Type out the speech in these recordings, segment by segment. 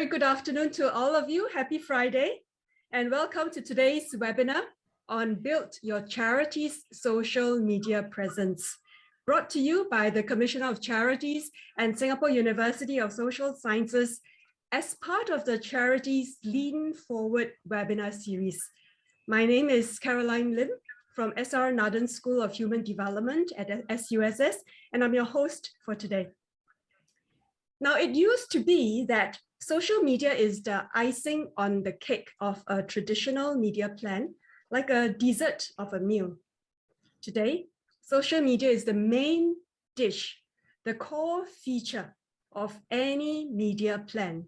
Good afternoon to all of you. Happy Friday and welcome to today's webinar on Build Your Charities Social Media Presence, brought to you by the Commissioner of Charities and Singapore University of Social Sciences as part of the Charities Lean Forward webinar series. My name is Caroline Lim from SR Nathan School of Human Development at SUSS, and I'm your host for today. Now, it used to be that social media is the icing on the cake of a traditional media plan, like a dessert of a meal. Today, social media is the main dish, the core feature of any media plan.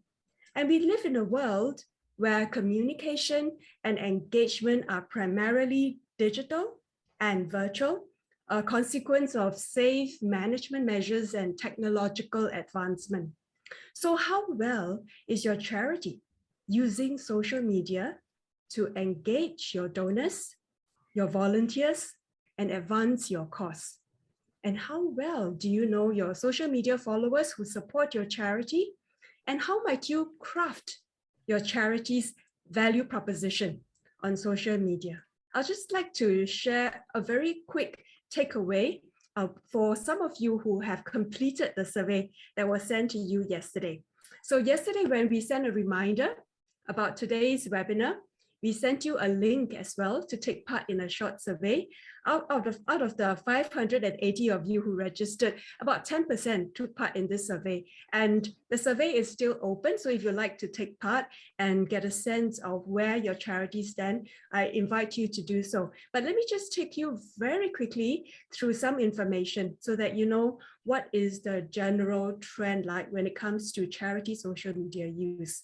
And we live in a world where communication and engagement are primarily digital and virtual, a consequence of safe management measures and technological advancement. So how well is your charity using social media to engage your donors, your volunteers, and advance your cause? And how well do you know your social media followers who support your charity? And how might you craft your charity's value proposition on social media? I'd just like to share a very quick takeaway for some of you who have completed the survey that was sent to you yesterday. So yesterday, when we sent a reminder about today's webinar, we sent you a link as well to take part in a short survey. Out of the 580 of you who registered, about 10% took part in this survey. And the survey is still open. So if you'd like to take part and get a sense of where your charities stand, I invite you to do so. But let me just take you very quickly through some information so that you know what is the general trend like when it comes to charity social media use.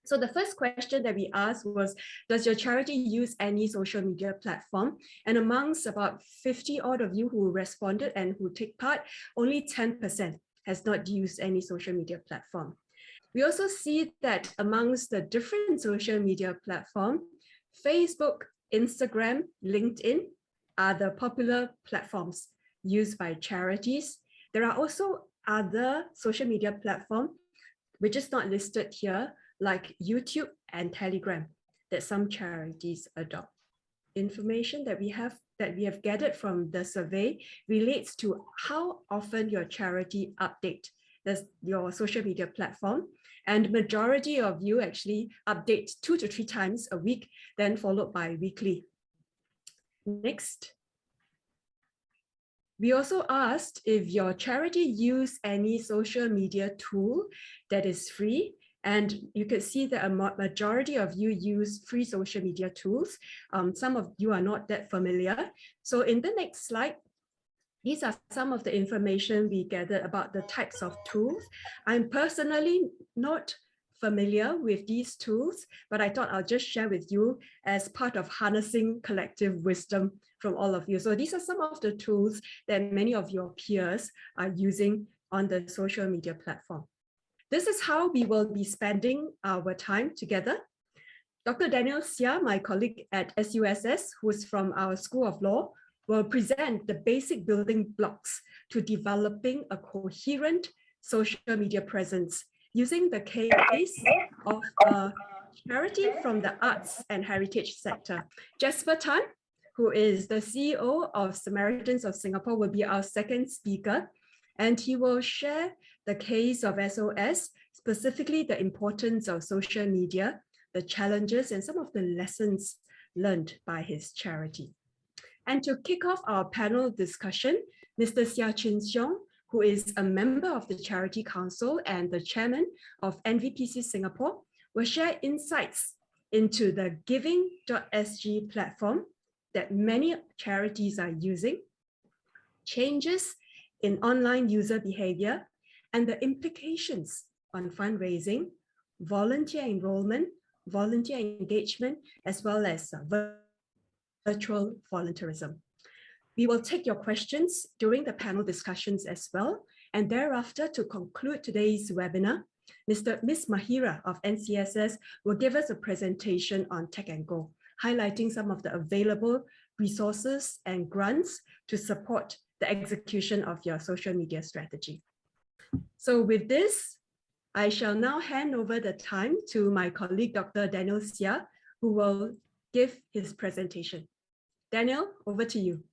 So the first question that we asked was, does your charity use any social media platform? And amongst about 50 odd of you who responded and who take part, only 10% has not used any social media platform. We also see that amongst the different social media platforms, Facebook, Instagram, LinkedIn are the popular platforms used by charities. There are also other social media platforms, which is not listed here, like YouTube and Telegram, that some charities adopt. Information that we have gathered from the survey relates to how often your charity update your social media platform, and majority of you actually update 2 to 3 times a week, then followed by weekly. Next. We also asked if your charity use any social media tool that is free. And you can see that a majority of you use free social media tools. Some of you are not that familiar. So in the next slide, these are some of the information we gathered about the types of tools. I'm personally not familiar with these tools, but I thought I'll just share with you as part of harnessing collective wisdom from all of you. So these are some of the tools that many of your peers are using on the social media platform. This is how we will be spending our time together. Dr. Daniel Seah, my colleague at SUSS, who's from our School of Law, will present the basic building blocks to developing a coherent social media presence using the case of a charity from the arts and heritage sector. Gasper Tan, who is the CEO of Samaritans of Singapore, will be our second speaker, and he will share the case of SOS, specifically the importance of social media, the challenges, and some of the lessons learned by his charity. And to kick off our panel discussion, Mr. Siong, who is a member of the Charity Council and the chairman of NVPC Singapore, will share insights into the giving.sg platform that many charities are using, changes in online user behavior, and the implications on fundraising, volunteer enrollment, volunteer engagement, as well as virtual volunteerism. We will take your questions during the panel discussions as well. And thereafter, to conclude today's webinar, Ms. Mahirah of NCSS will give us a presentation on Tech and Go, highlighting some of the available resources and grants to support the execution of your social media strategy. So with this, I shall now hand over the time to my colleague, Dr. Daniel Seah, who will give his presentation. Daniel, over to you.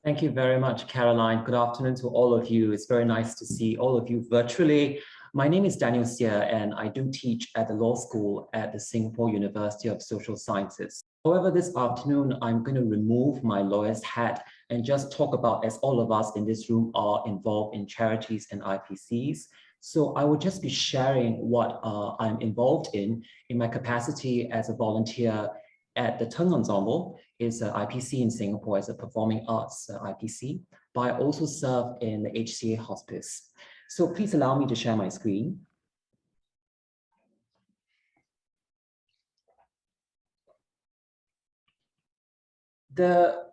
Thank you very much, Caroline. Good afternoon to all of you. It's very nice to see all of you virtually. My name is Daniel Seah, and I do teach at the law school at the Singapore University of Social Sciences. However, this afternoon, I'm going to remove my lawyer's hat and just talk about, as all of us in this room are involved in charities and IPCs. So I will just be sharing what I'm involved in my capacity as a volunteer at the Tung Ensemble, is an IPC in Singapore as a performing arts IPC, but I also serve in the HCA hospice. So please allow me to share my screen. The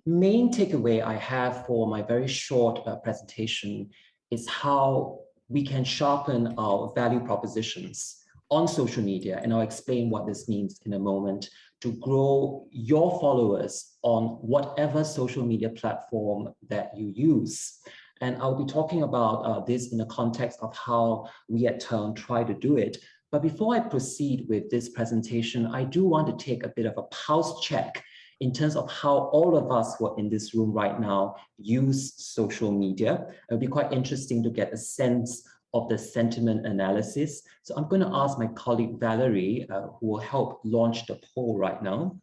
main takeaway I have for my very short presentation is how we can sharpen our value propositions on social media, and I'll explain what this means in a moment, to grow your followers on whatever social media platform that you use. And I'll be talking about this in the context of how we at Tung try to do it. But before I proceed with this presentation, I do want to take a bit of a pulse check in terms of how all of us who are in this room right now use social media. It'll be quite interesting to get a sense of the sentiment analysis. So I'm going to ask my colleague Valerie, who will help launch the poll right now.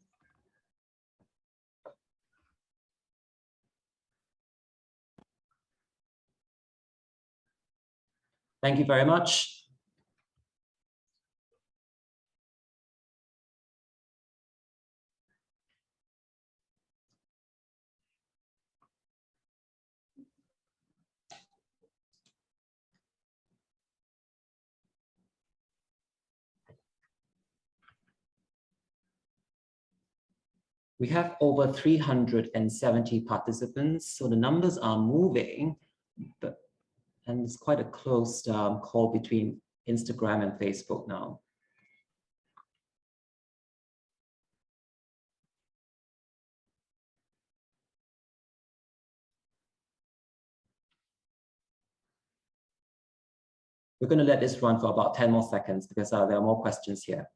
Thank you very much. We have over 370 participants, so the numbers are moving, and it's quite a close call between Instagram and Facebook now. We're going to let this run for about 10 more seconds because there are more questions here.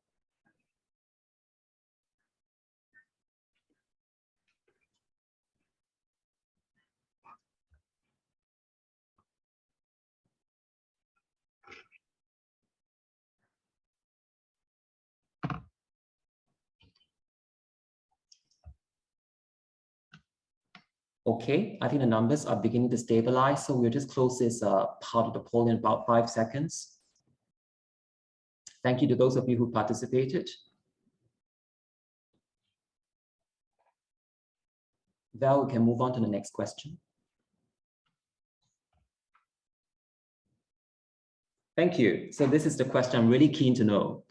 Okay, I think the numbers are beginning to stabilize, so we'll just close this part of the poll in about 5 seconds. Thank you to those of you who participated. Val, we can move on to the next question. Thank you. So this is the question I'm really keen to know.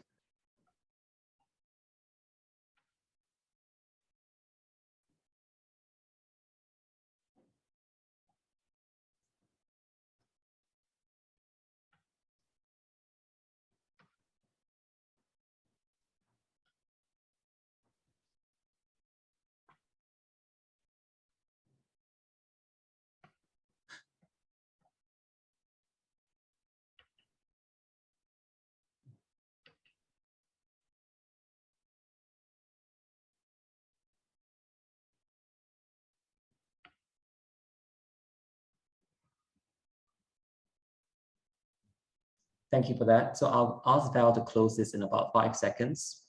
Thank you for that. So I'll ask Val to close this in about 5 seconds.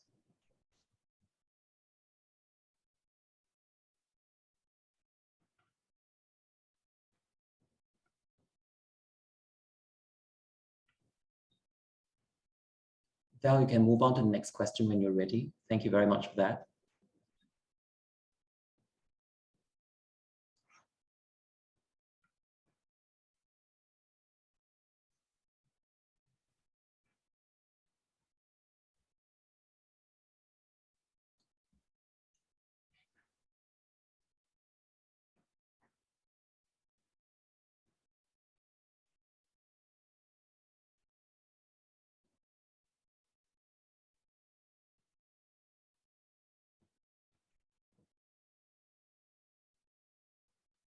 Val, you can move on to the next question when you're ready. Thank you very much for that.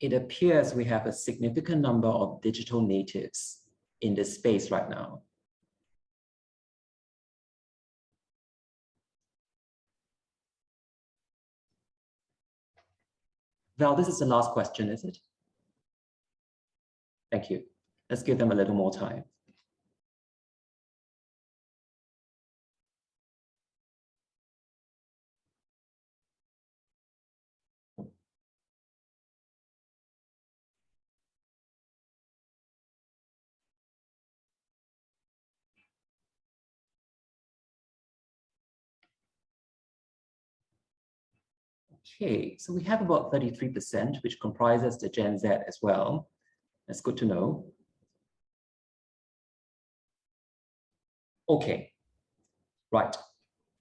It appears we have a significant number of digital natives in this space right now. Val, this is the last question, is it? Thank you. Let's give them a little more time. Okay, so we have about 33%, which comprises the Gen Z as well. That's good to know. Okay, right.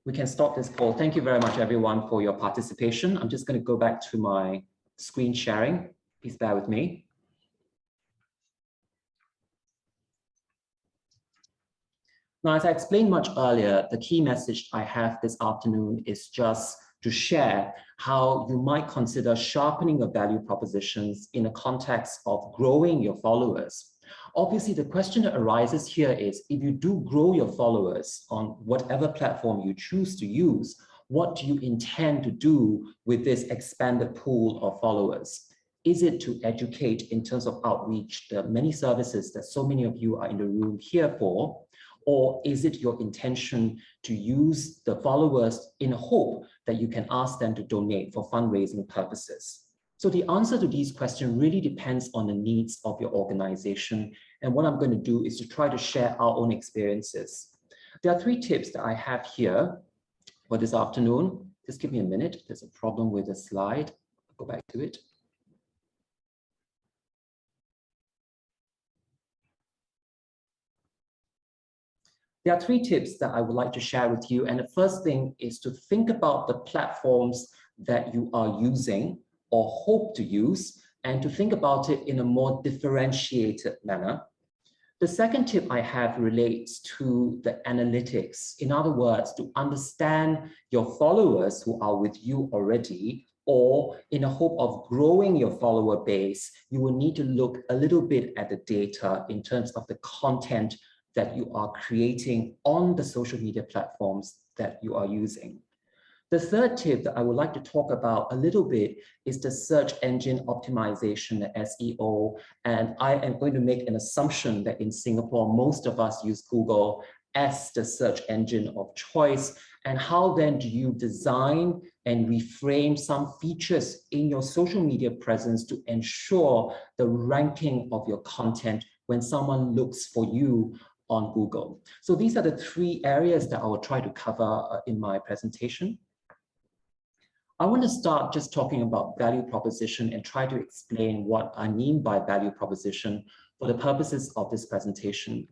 We can stop this poll. Thank you very much, everyone, for your participation. I'm just going to go back to my screen sharing. Please bear with me. Now, as I explained much earlier, the key message I have this afternoon is just to share how you might consider sharpening your value propositions in the context of growing your followers. Obviously, the question that arises here is, if you do grow your followers on whatever platform you choose to use, what do you intend to do with this expanded pool of followers? Is it to educate in terms of outreach, the many services that so many of you are in the room here for? Or is it your intention to use the followers in hope that you can ask them to donate for fundraising purposes? So the answer to these questions really depends on the needs of your organization. And what I'm going to do is to try to share our own experiences. There are 3 tips that I have here for this afternoon. Just give me a minute. There's a problem with the slide. I'll go back to it. There are 3 tips that I would like to share with you. And the first thing is to think about the platforms that you are using or hope to use, and to think about it in a more differentiated manner. The second tip I have relates to the analytics. In other words, to understand your followers who are with you already, or in a hope of growing your follower base, you will need to look a little bit at the data in terms of the content that you are creating on the social media platforms that you are using. The third tip that I would like to talk about a little bit is the search engine optimization, the SEO. And I am going to make an assumption that in Singapore, most of us use Google as the search engine of choice. And how then do you design and reframe some features in your social media presence to ensure the ranking of your content when someone looks for you on Google? So these are the 3 areas that I will try to cover in my presentation. I want to start just talking about value proposition and try to explain what I mean by value proposition for the purposes of this presentation.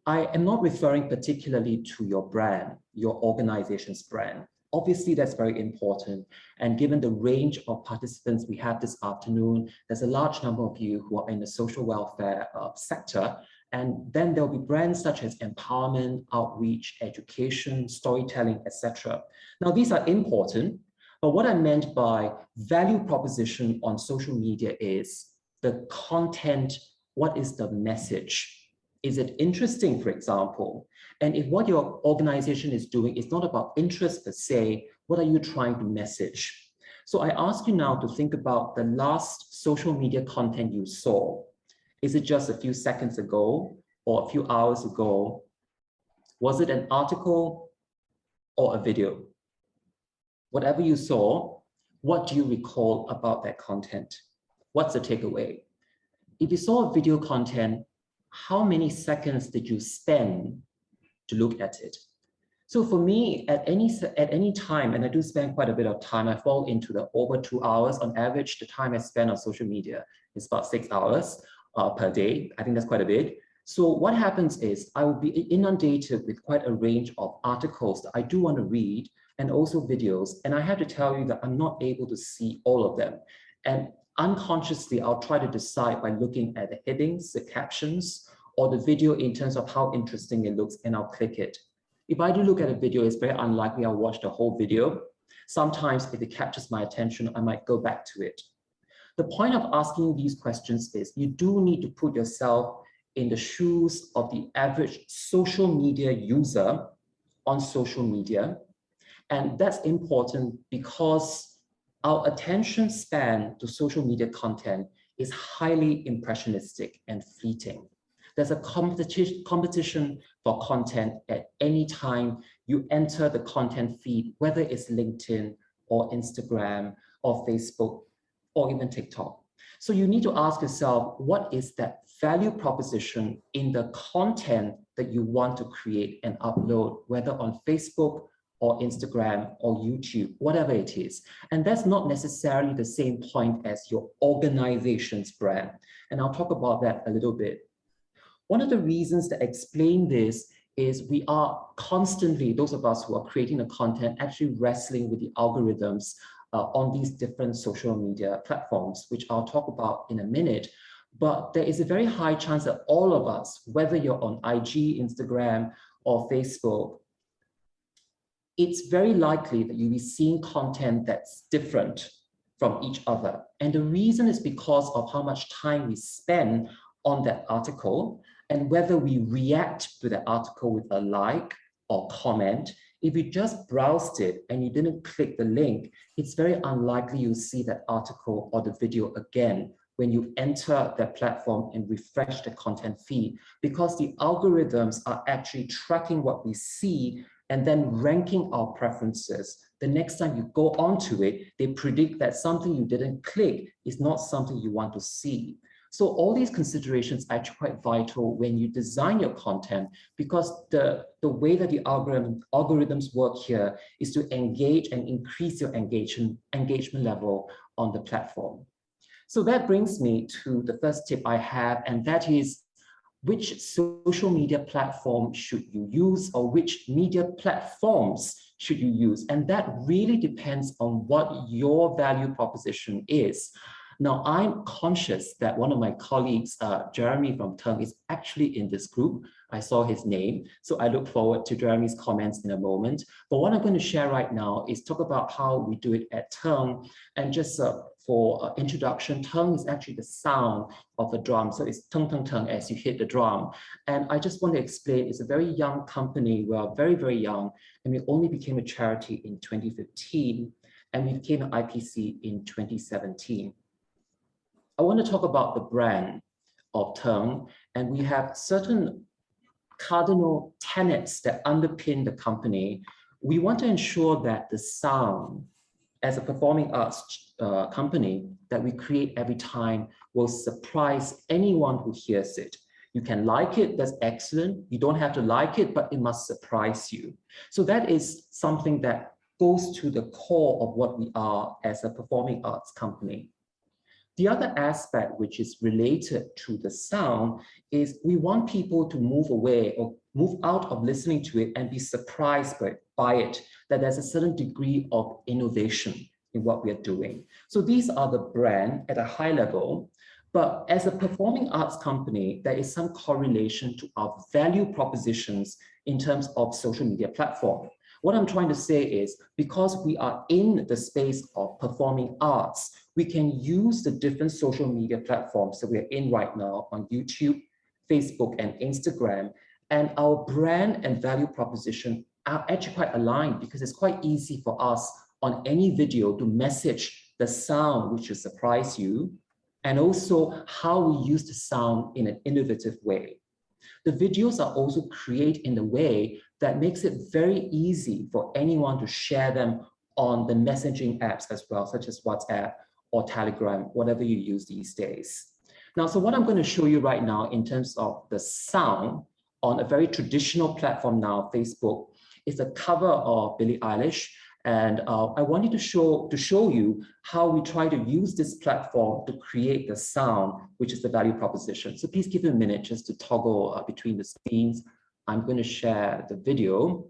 I am not referring particularly to your brand, your organization's brand. Obviously, that's very important. And given the range of participants we have this afternoon, there's a large number of you who are in the social welfare sector. And then there'll be brands such as empowerment, outreach, education, storytelling, etc. Now, these are important. But what I meant by value proposition on social media is the content. What is the message? Is it interesting, for example? And if what your organization is doing is not about interest per se, what are you trying to message? So I ask you now to think about the last social media content you saw. Is it just a few seconds ago or a few hours ago? Was it an article or a video? Whatever you saw, what do you recall about that content? What's the takeaway? If you saw video content, how many seconds did you spend to look at it? So for me, at any time, and I do spend quite a bit of time, I fall into the over 2 hours. On average, the time I spend on social media is about 6 hours per day. I think that's quite a bit. So what happens is I will be inundated with quite a range of articles that I do want to read, and also videos. And I have to tell you that I'm not able to see all of them. And unconsciously, I'll try to decide by looking at the headings, the captions, or the video in terms of how interesting it looks, and I'll click it. If I do look at a video, it's very unlikely I'll watch the whole video. Sometimes if it captures my attention, I might go back to it. The point of asking these questions is you do need to put yourself in the shoes of the average social media user on social media. And that's important because our attention span to social media content is highly impressionistic and fleeting. There's a competition for content at any time you enter the content feed, whether it's LinkedIn or Instagram or Facebook or even TikTok. So you need to ask yourself, what is that value proposition in the content that you want to create and upload, whether on Facebook or Instagram or YouTube, whatever it is. And that's not necessarily the same point as your organization's brand. And I'll talk about that a little bit. One of the reasons that explain this is we are constantly, those of us who are creating the content, actually wrestling with the algorithms on these different social media platforms, which I'll talk about in a minute. But there is a very high chance that all of us, whether you're on IG, Instagram, or Facebook, it's very likely that you'll be seeing content that's different from each other. And the reason is because of how much time we spend on that article and whether we react to the article with a like or comment. If you just browsed it and you didn't click the link, it's very unlikely you'll see that article or the video again when you enter that platform and refresh the content feed, because the algorithms are actually tracking what we see and then ranking our preferences. The next time you go onto it, they predict that something you didn't click is not something you want to see. So all these considerations are actually quite vital when you design your content, because the way that the algorithms work here is to engage and increase your engagement level on the platform. So that brings me to the first tip I have, and that is, which social media platform should you use, or which media platforms should you use? And that really depends on what your value proposition is. Now, I'm conscious that one of my colleagues, Jeremy from Teng, is actually in this group. I saw his name, so I look forward to Jeremy's comments in a moment. But what I'm going to share right now is talk about how we do it at Teng. And just for introduction, Teng is actually the sound of a drum. So it's Teng, Teng, Teng as you hit the drum. And I just want to explain, it's a very young company. We are very, very young. And we only became a charity in 2015. And we became an IPC in 2017. I want to talk about the brand of Teng, and we have certain cardinal tenets that underpin the company. We want to ensure that the sound, as a performing arts company, that we create every time will surprise anyone who hears it. You can like it, that's excellent. You don't have to like it, but it must surprise you. So that is something that goes to the core of what we are as a performing arts company. The other aspect which is related to the sound is we want people to move away or move out of listening to it and be surprised by it, that there's a certain degree of innovation in what we are doing. So these are the brand at a high level, but as a performing arts company, there is some correlation to our value propositions in terms of social media platform. What I'm trying to say is, because we are in the space of performing arts, we can use the different social media platforms that we're in right now on YouTube, Facebook, and Instagram. And our brand and value proposition are actually quite aligned, because it's quite easy for us on any video to message the sound which will surprise you, and also how we use the sound in an innovative way. The videos are also created in a way that makes it very easy for anyone to share them on the messaging apps as well, such as WhatsApp or Telegram, whatever you use these days. Now, so what I'm going to show you right now in terms of the sound on a very traditional platform now, Facebook, is a cover of Billie Eilish. And I wanted to show you how we try to use this platform to create the sound, which is the value proposition. So please give me a minute just to toggle between the screens. I'm going to share the video.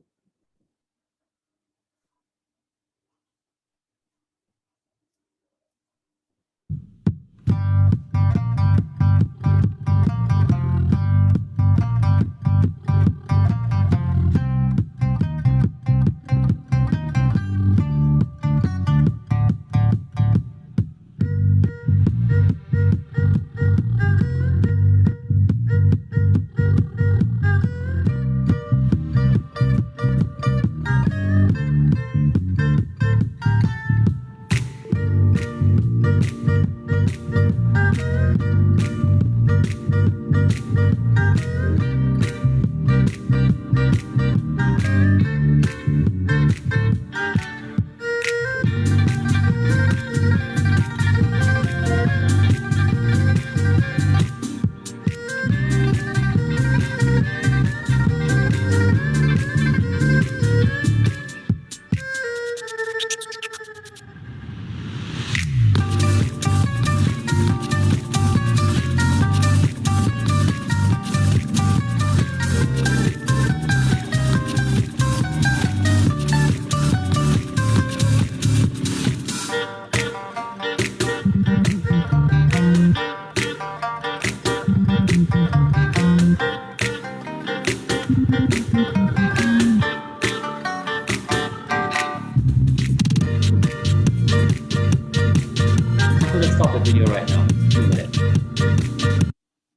video right now. Give me a minute.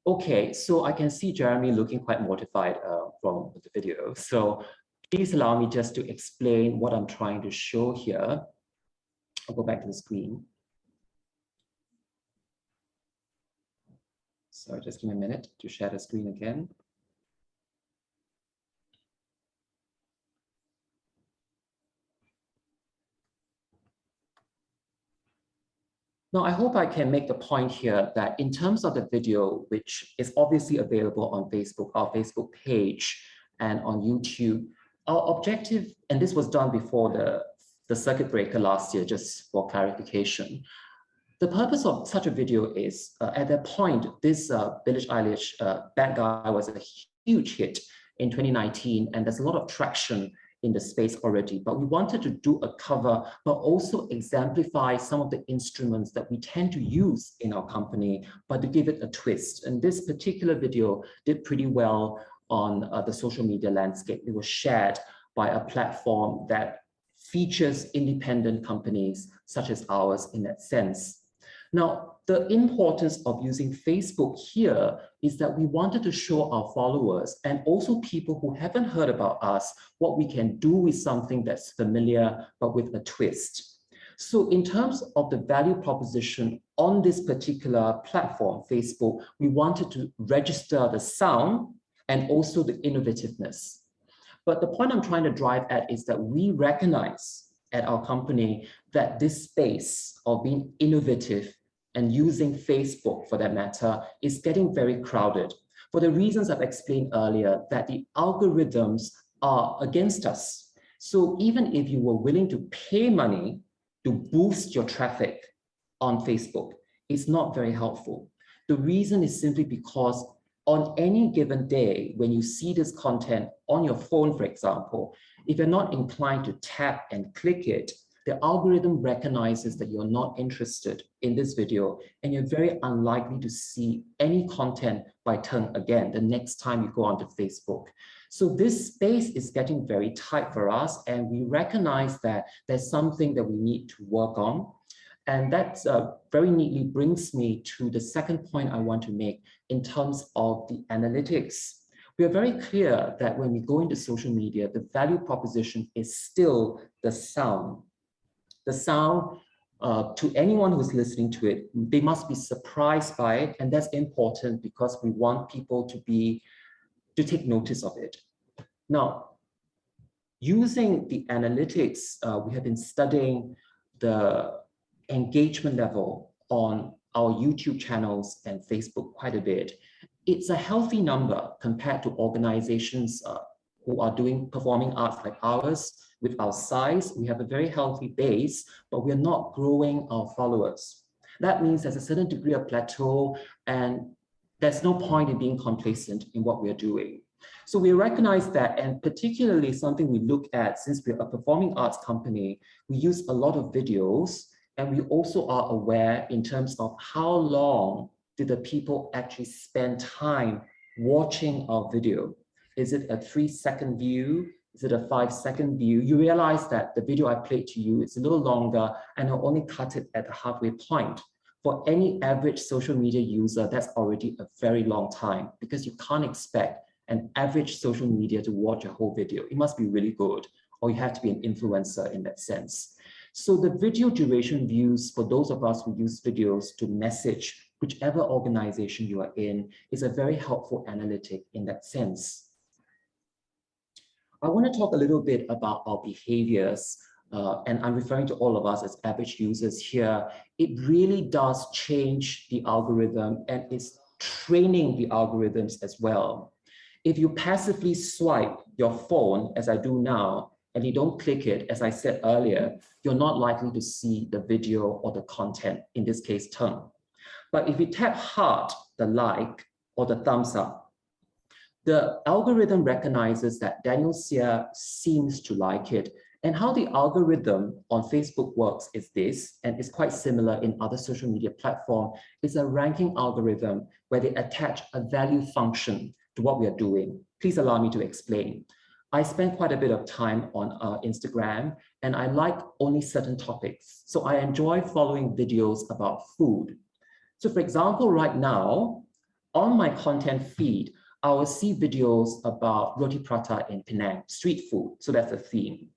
Okay, so I can see Jeremy looking quite mortified from the video. So please allow me just to explain what I'm trying to show here. I'll go back to the screen. So just give me a minute to share the screen again. Now, I hope I can make the point here that in terms of the video, which is obviously available on Facebook, our Facebook page, and on YouTube, our objective, and this was done before the circuit breaker last year, just for clarification. The purpose of such a video is, at that point, this Billie Eilish Bad Guy was a huge hit in 2019, and there's a lot of traction in the space already, but we wanted to do a cover, but also exemplify some of the instruments that we tend to use in our company, but to give it a twist. And this particular video did pretty well on the social media landscape. It was shared by a platform that features independent companies such as ours in that sense. Now, the importance of using Facebook here is that we wanted to show our followers and also people who haven't heard about us what we can do with something that's familiar, but with a twist. So in terms of the value proposition on this particular platform, Facebook, we wanted to register the sound and also the innovativeness. But the point I'm trying to drive at is that we recognize at our company that this space of being innovative and using Facebook for that matter is getting very crowded for the reasons I've explained earlier, that the algorithms are against us. So even if you were willing to pay money to boost your traffic on Facebook, it's not very helpful. The reason is simply because on any given day, when you see this content on your phone, for example, if you're not inclined to tap and click it, the algorithm recognizes that you're not interested in this video, and you're very unlikely to see any content by turn again the next time you go onto Facebook. So this space is getting very tight for us, and we recognize that there's something that we need to work on. And that very neatly brings me to the second point I want to make in terms of the analytics. We are very clear that when we go into social media, the value proposition is still the sound. The sound, to anyone who's listening to it, they must be surprised by it, and that's important because we want people to take notice of it. Now, using the analytics, we have been studying the engagement level on our YouTube channels and Facebook quite a bit. It's a healthy number compared to organizations who are performing arts like ours. With our size, we have a very healthy base, but we're not growing our followers. That means there's a certain degree of plateau, and there's no point in being complacent in what we're doing. So we recognize that, and particularly something we look at, since we're a performing arts company, we use a lot of videos, and we also are aware in terms of how long did the people actually spend time watching our video. Is it a 3-second view? Is it a 5-second view? You realize that the video I played to you is a little longer, and I'll only cut it at the halfway point. For any average social media user, that's already a very long time, because you can't expect an average social media to watch a whole video. It must be really good, or you have to be an influencer in that sense. So the video duration views, for those of us who use videos to message whichever organization you are in, is a very helpful analytic in that sense. I want to talk a little bit about our behaviors, and I'm referring to all of us as average users here. It really does change the algorithm, and it's training the algorithms as well. If you passively swipe your phone, as I do now, and you don't click it, as I said earlier, you're not likely to see the video or the content, in this case, tongue. But if you tap hard the like or the thumbs up, the algorithm recognizes that Daniel Seah seems to like it. And how the algorithm on Facebook works is this, and it's quite similar in other social media platforms, is a ranking algorithm where they attach a value function to what we are doing. Please allow me to explain. I spend quite a bit of time on Instagram, and I like only certain topics. So I enjoy following videos about food. So for example, right now, on my content feed, I will see videos about roti prata in Penang, street food. So that's a theme.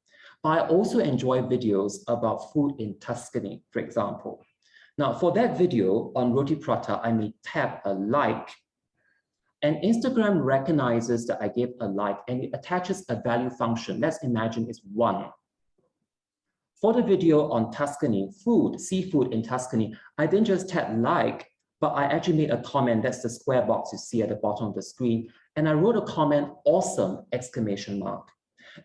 But I also enjoy videos about food in Tuscany, for example. Now, for that video on roti prata, I may tap a like, and Instagram recognizes that I gave a like and it attaches a value function. Let's imagine it's 1. For the video on Tuscany, food, seafood in Tuscany, I didn't just tap like, but I actually made a comment. That's the square box you see at the bottom of the screen. And I wrote a comment, awesome, exclamation mark.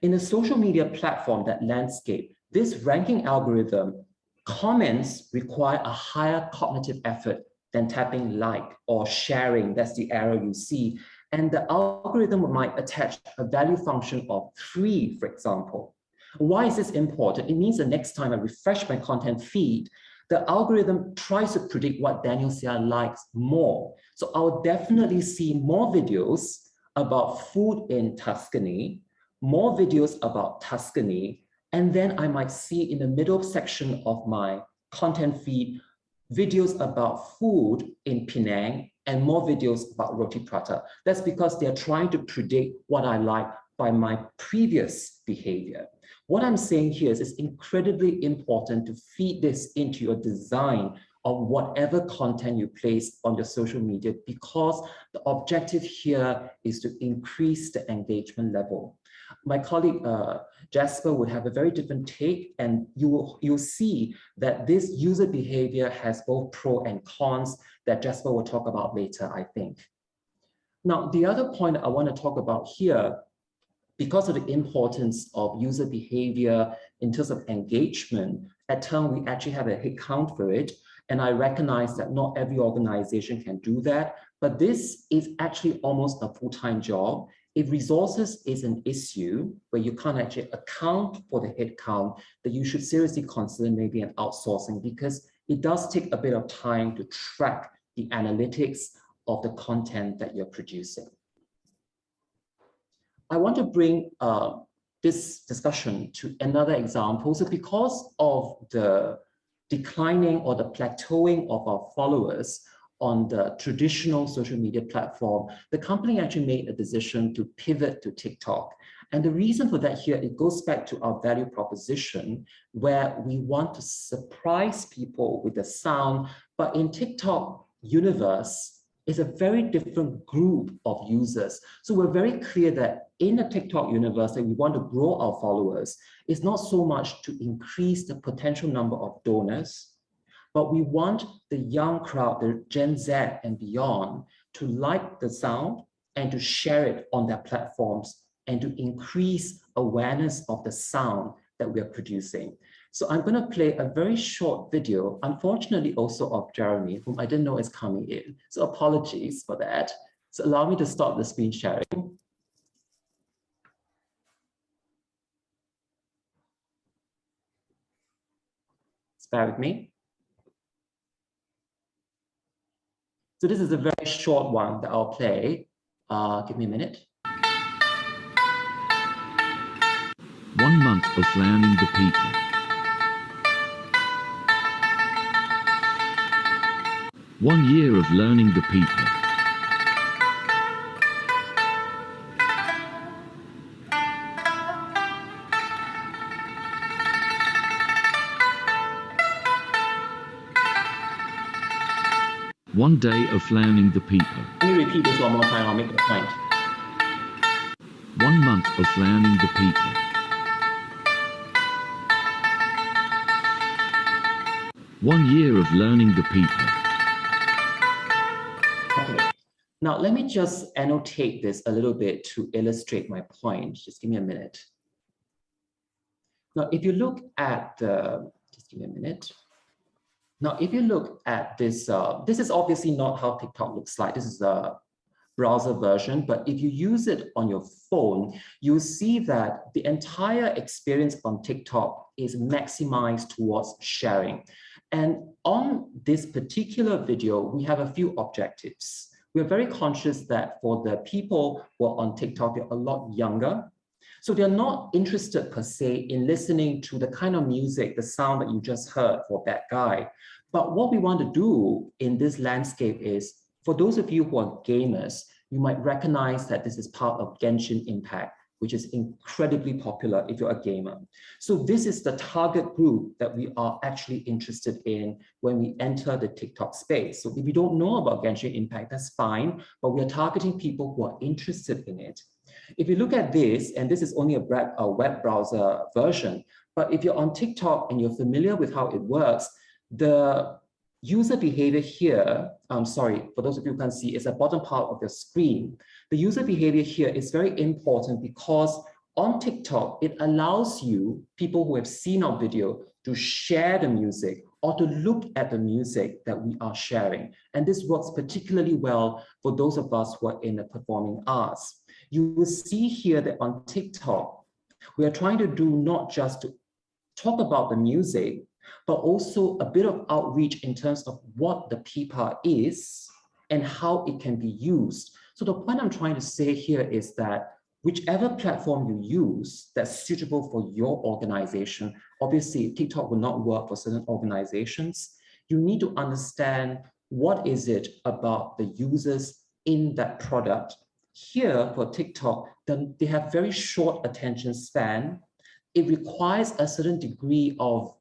In a social media platform, that landscape, this ranking algorithm, comments require a higher cognitive effort than tapping like or sharing. That's the arrow you see. And the algorithm might attach a value function of 3, for example. Why is this important? It means the next time I refresh my content feed, the algorithm tries to predict what Daniel Seah likes more. So I'll definitely see more videos about food in Tuscany, more videos about Tuscany, and then I might see in the middle section of my content feed, videos about food in Penang and more videos about roti prata. That's because they're trying to predict what I like by my previous behavior. What I'm saying here is it's incredibly important to feed this into your design of whatever content you place on your social media, because the objective here is to increase the engagement level. My colleague Gasper would have a very different take, and you'll see that this user behavior has both pros and cons that Gasper will talk about later, I think. Now, the other point I want to talk about here, because of the importance of user behavior in terms of engagement, at Turn we actually have a head count for it. And I recognize that not every organization can do that, but this is actually almost a full-time job. If resources is an issue where you can't actually account for the head count, then you should seriously consider maybe an outsourcing, because it does take a bit of time to track the analytics of the content that you're producing. I want to bring this discussion to another example. So because of the declining or the plateauing of our followers on the traditional social media platform, the company actually made a decision to pivot to TikTok. And the reason for that here, it goes back to our value proposition, where we want to surprise people with the sound. But in TikTok universe, is a very different group of users. So we're very clear that in the TikTok universe that we want to grow our followers, it's not so much to increase the potential number of donors, but we want the young crowd, the Gen Z and beyond, to like the sound and to share it on their platforms and to increase awareness of the sound that we are producing. So I'm going to play a very short video, unfortunately also of Jeremy, whom I didn't know is coming in. So apologies for that. So allow me to stop the screen sharing. Bear with me. So this is a very short one that I'll play. Give me a minute. 1 month of learning the people. 1 year of learning the people. One day of learning the people. Let me repeat this one more time, I'll make the point. 1 month of learning the people. 1 year of learning the people. Okay, now let me just annotate this a little bit to illustrate my point. Just give me a minute. Now, if you look at the, just give me a minute. Now, if you look at this, this is obviously not how TikTok looks like. This is a browser version, but if you use it on your phone, you'll see that the entire experience on TikTok is maximized towards sharing. And on this particular video, we have a few objectives. We're very conscious that for the people who are on TikTok, they're a lot younger. So they're not interested per se in listening to the kind of music, the sound that you just heard for that guy, But what we want to do in this landscape is, for those of you who are gamers, you might recognize that this is part of Genshin Impact, which is incredibly popular if you're a gamer. So this is the target group that we are actually interested in when we enter the TikTok space. So if you don't know about Genshin Impact, that's fine, but we are targeting people who are interested in it. If you look at this, and this is only a web browser version, but if you're on TikTok and you're familiar with how it works, the user behavior here, sorry, for those of you who can't see, is the bottom part of your screen. The user behavior here is very important because on TikTok, it allows you, people who have seen our video, to share the music or to look at the music that we are sharing. And this works particularly well for those of us who are in the performing arts. You will see here that on TikTok, we are trying to do not just to talk about the music, but also a bit of outreach in terms of what the PPAR is and how it can be used. So the point I'm trying to say here is that whichever platform you use that's suitable for your organization, obviously TikTok will not work for certain organizations. You need to understand what is it about the users in that product. Here for TikTok, then they have very short attention span. It requires a certain degree of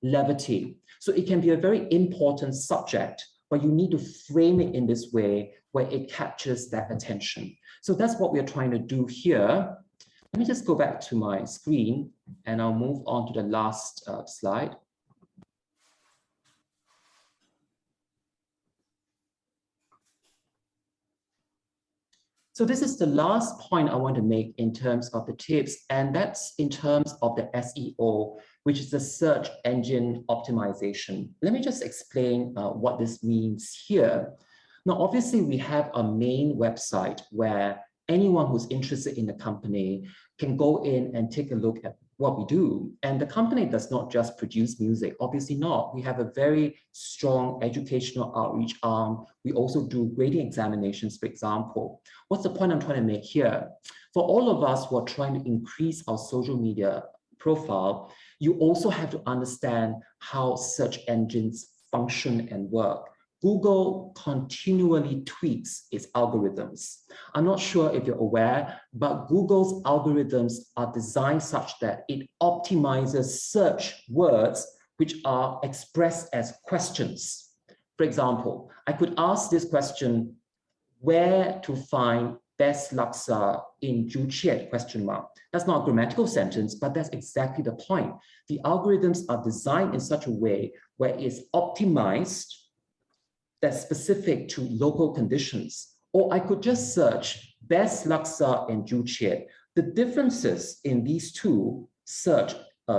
levity. So it can be a very important subject, but you need to frame it in this way where it captures that attention. So that's what we're trying to do here. Let me just go back to my screen and I'll move on to the last slide. So this is the last point I want to make in terms of the tips, and that's in terms of the SEO, which is the search engine optimization. Let me just explain what this means here. Now, obviously, we have a main website where anyone who's interested in the company can go in and take a look at what we do. And the company does not just produce music, obviously not. We have a very strong educational outreach arm. We also do grading examinations, for example. What's the point I'm trying to make here? For all of us who are trying to increase our social media profile, you also have to understand how search engines function and work. Google continually tweaks its algorithms. I'm not sure if you're aware, but Google's algorithms are designed such that it optimizes search words which are expressed as questions. For example, I could ask this question, where to find best laksa in Juqiet, question mark. That's not a grammatical sentence, but that's exactly the point. The algorithms are designed in such a way where it's optimized that's specific to local conditions. Or I could just search best laksa in Juqiet. The differences in these two search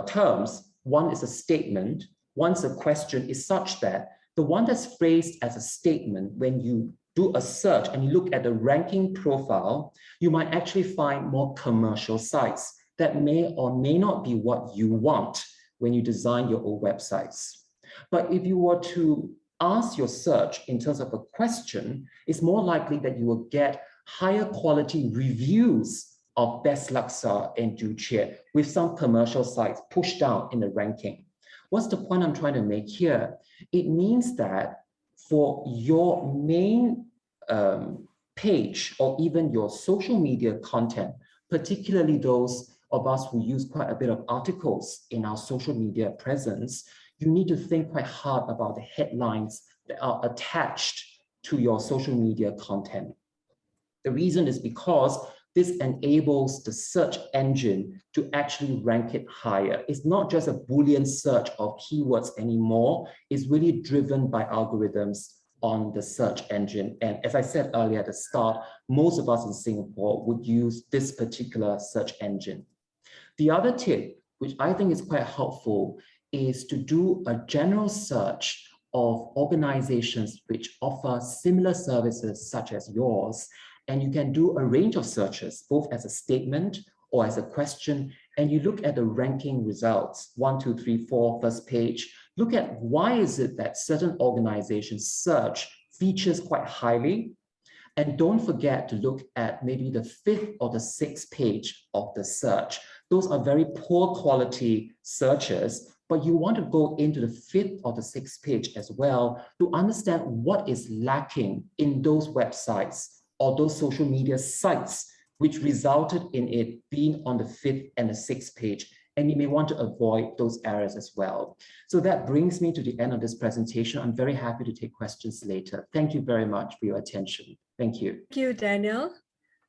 terms, one is a statement, one's a question, is such that the one that's phrased as a statement, when you do a search and you look at the ranking profile, you might actually find more commercial sites that may or may not be what you want when you design your own websites. But if you were to ask your search in terms of a question, it's more likely that you will get higher quality reviews of best laksa in Juqiet with some commercial sites pushed down in the ranking. What's the point I'm trying to make here? It means that for your main page or even your social media content, particularly those of us who use quite a bit of articles in our social media presence, you need to think quite hard about the headlines that are attached to your social media content. The reason is because this enables the search engine to actually rank it higher. It's not just a Boolean search of keywords anymore. It's really driven by algorithms on the search engine. And as I said earlier at the start, most of us in Singapore would use this particular search engine. The other tip, which I think is quite helpful, is to do a general search of organizations which offer similar services such as yours. And you can do a range of searches, both as a statement or as a question, and you look at the ranking results, 1, 2, 3, 4, first page. Look at why is it that certain organizations' search features quite highly. And don't forget to look at maybe the 5th or the 6th page of the search. Those are very poor quality searches, but you want to go into the 5th or the 6th page as well to understand what is lacking in those websites or those social media sites, which resulted in it being on the 5th and the 6th page. And you may want to avoid those errors as well. So that brings me to the end of this presentation. I'm very happy to take questions later. Thank you very much for your attention. Thank you. Thank you, Daniel.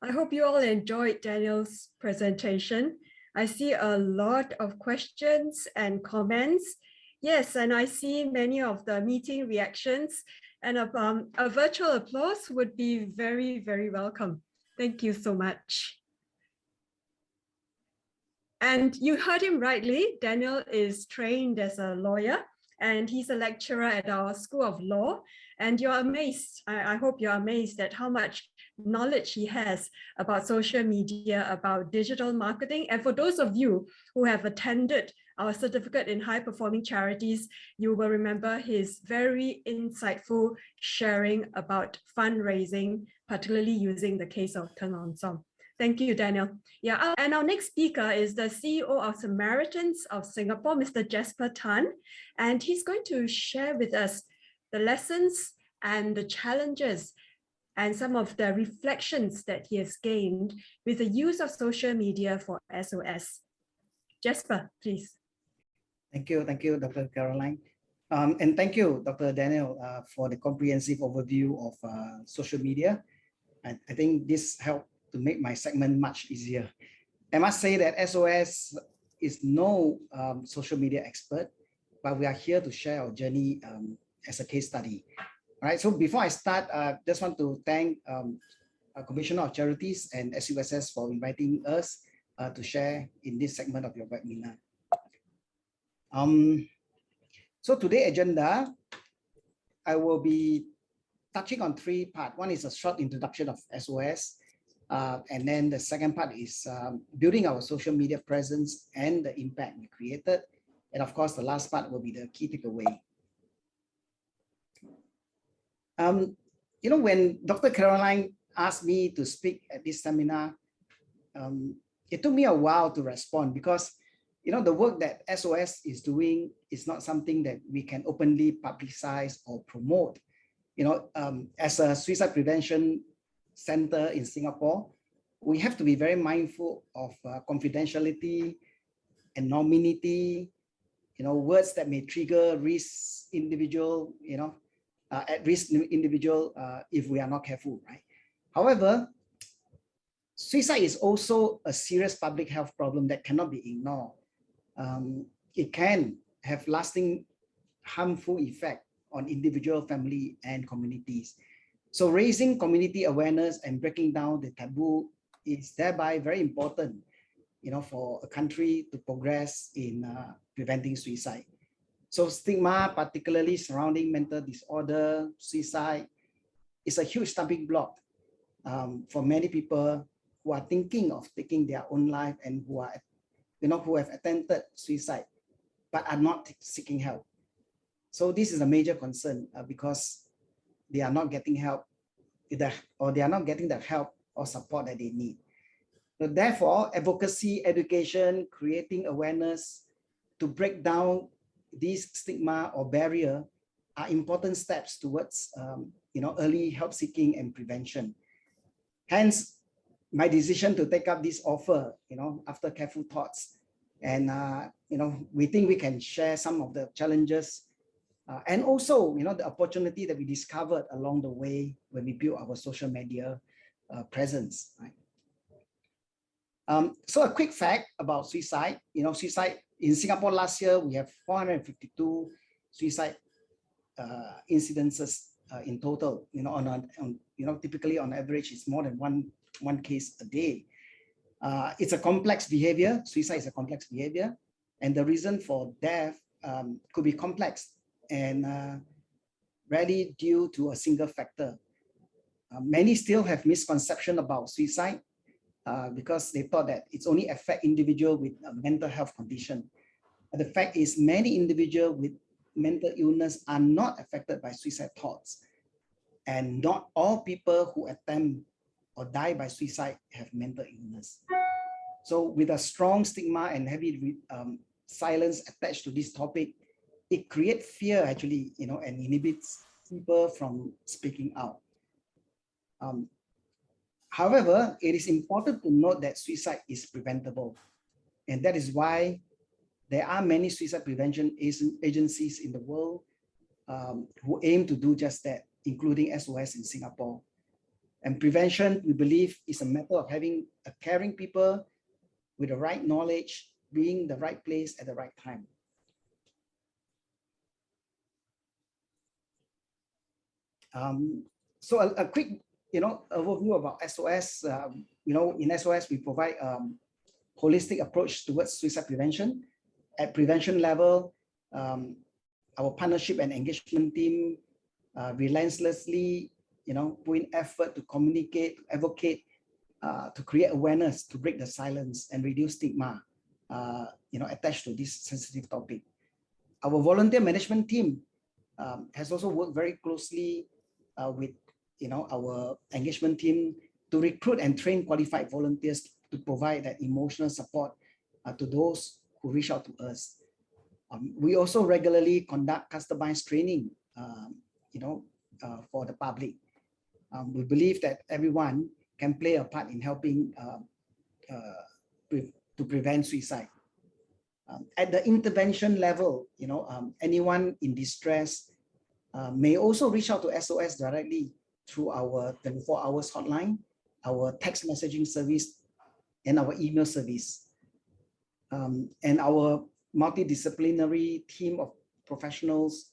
I hope you all enjoyed Daniel's presentation. I see a lot of questions and comments. Yes, and I see many of the meeting reactions, and a virtual applause would be very, very welcome. Thank you so much. And you heard him rightly. Daniel is trained as a lawyer, and he's a lecturer at our School of Law. And you're amazed, I hope you're amazed at how much knowledge he has about social media, about digital marketing. And for those of you who have attended our certificate in high performing charities, you will remember his very insightful sharing about fundraising, particularly using the case of Turn On Song. Thank you, Daniel. Yeah, and our next speaker is the CEO of Samaritans of Singapore, Mr. Gasper Tan, and he's going to share with us the lessons and the challenges and some of the reflections that he has gained with the use of social media for SOS. Jasper, please. Thank you, Dr. Caroline. And thank you, Dr. Daniel, for the comprehensive overview of social media. I think this helped to make my segment much easier. I must say that SOS is no social media expert, but we are here to share our journey as a case study. All right, so before I start, I just want to thank Commissioner of Charities and SUSS for inviting us to share in this segment of your webinar. So today's agenda, I will be touching on 3 parts. One is a short introduction of SOS, and then the second part is building our social media presence and the impact we created. And of course, the last part will be the key takeaway. You know, when Dr. Caroline asked me to speak at this seminar, it took me a while to respond because, you know, the work that SOS is doing is not something that we can openly publicize or promote. You know, as a suicide prevention center in Singapore, we have to be very mindful of confidentiality, anonymity, you know, words that may trigger risk individual, you know, at-risk individual if we are not careful, right? However, suicide is also a serious public health problem that cannot be ignored. It can have lasting harmful effect on individual, family, and communities. So raising community awareness and breaking down the taboo is thereby very important, you know, for a country to progress in preventing suicide. So stigma, particularly surrounding mental disorder, suicide, is a huge stumbling block for many people who are thinking of taking their own life and who are, you know, who have attempted suicide but are not seeking help. So this is a major concern because they are not getting help, or they are not getting the help or support that they need. So therefore, advocacy, education, creating awareness to break down these stigma or barrier are important steps towards you know, early help seeking and prevention. Hence, my decision to take up this offer, you know, after careful thoughts, and you know, we think we can share some of the challenges and also, you know, the opportunity that we discovered along the way when we built our social media presence. Right? So a quick fact about suicide. You know, suicide in Singapore last year, we have 452 suicide incidences in total. You know, you know, typically on average, it's more than one case a day. It's a complex behavior. Suicide is a complex behavior, and the reason for death could be complex and rarely due to a single factor. Many still have misconception about suicide because they thought that it's only affect individual with a mental health condition. But the fact is, many individuals with mental illness are not affected by suicide thoughts, and not all people who attempt or die by suicide have mental illness. So with a strong stigma and heavy silence attached to this topic, it creates fear actually, and inhibits people from speaking out. However, it is important to note that suicide is preventable. And that is why there are many suicide prevention agencies in the world who aim to do just that, including SOS in Singapore. And prevention, we believe, is a matter of having a caring people with the right knowledge, being the right place at the right time. So a quick, overview about SOS. In SOS, we provide holistic approach towards suicide prevention. At prevention level, our partnership and engagement team relentlessly, put in effort to communicate, to advocate, to create awareness, to break the silence and reduce stigma, attached to this sensitive topic. Our volunteer management team has also worked very closely with, our engagement team to recruit and train qualified volunteers to provide that emotional support to those who reach out to us. We also regularly conduct customized training, for the public. We believe that everyone can play a part in helping to prevent suicide. At the intervention level, anyone in distress may also reach out to SOS directly through our 24 hours hotline, our text messaging service, and our email service. And our multidisciplinary team of professionals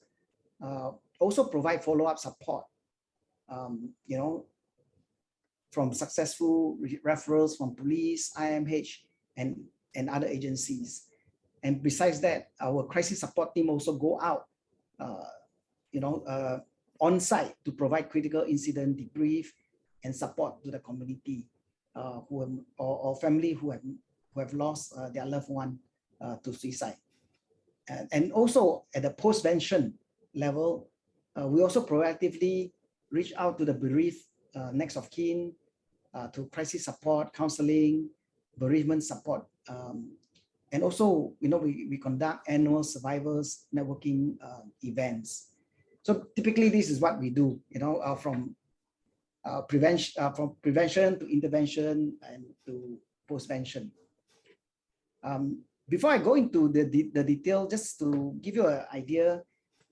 also provide follow-up support, from successful referrals from police, IMH, and other agencies. And besides that, our crisis support team also go out, on site to provide critical incident debrief and support to the community or family who have lost their loved one to suicide. And also at the post-vention level, we also proactively reach out to the bereaved next of kin, to crisis support, counseling, bereavement support. And also, we conduct annual survivors networking events. So typically this is what we do, from prevention to intervention and to post-vention. Before I go into the detail, just to give you an idea,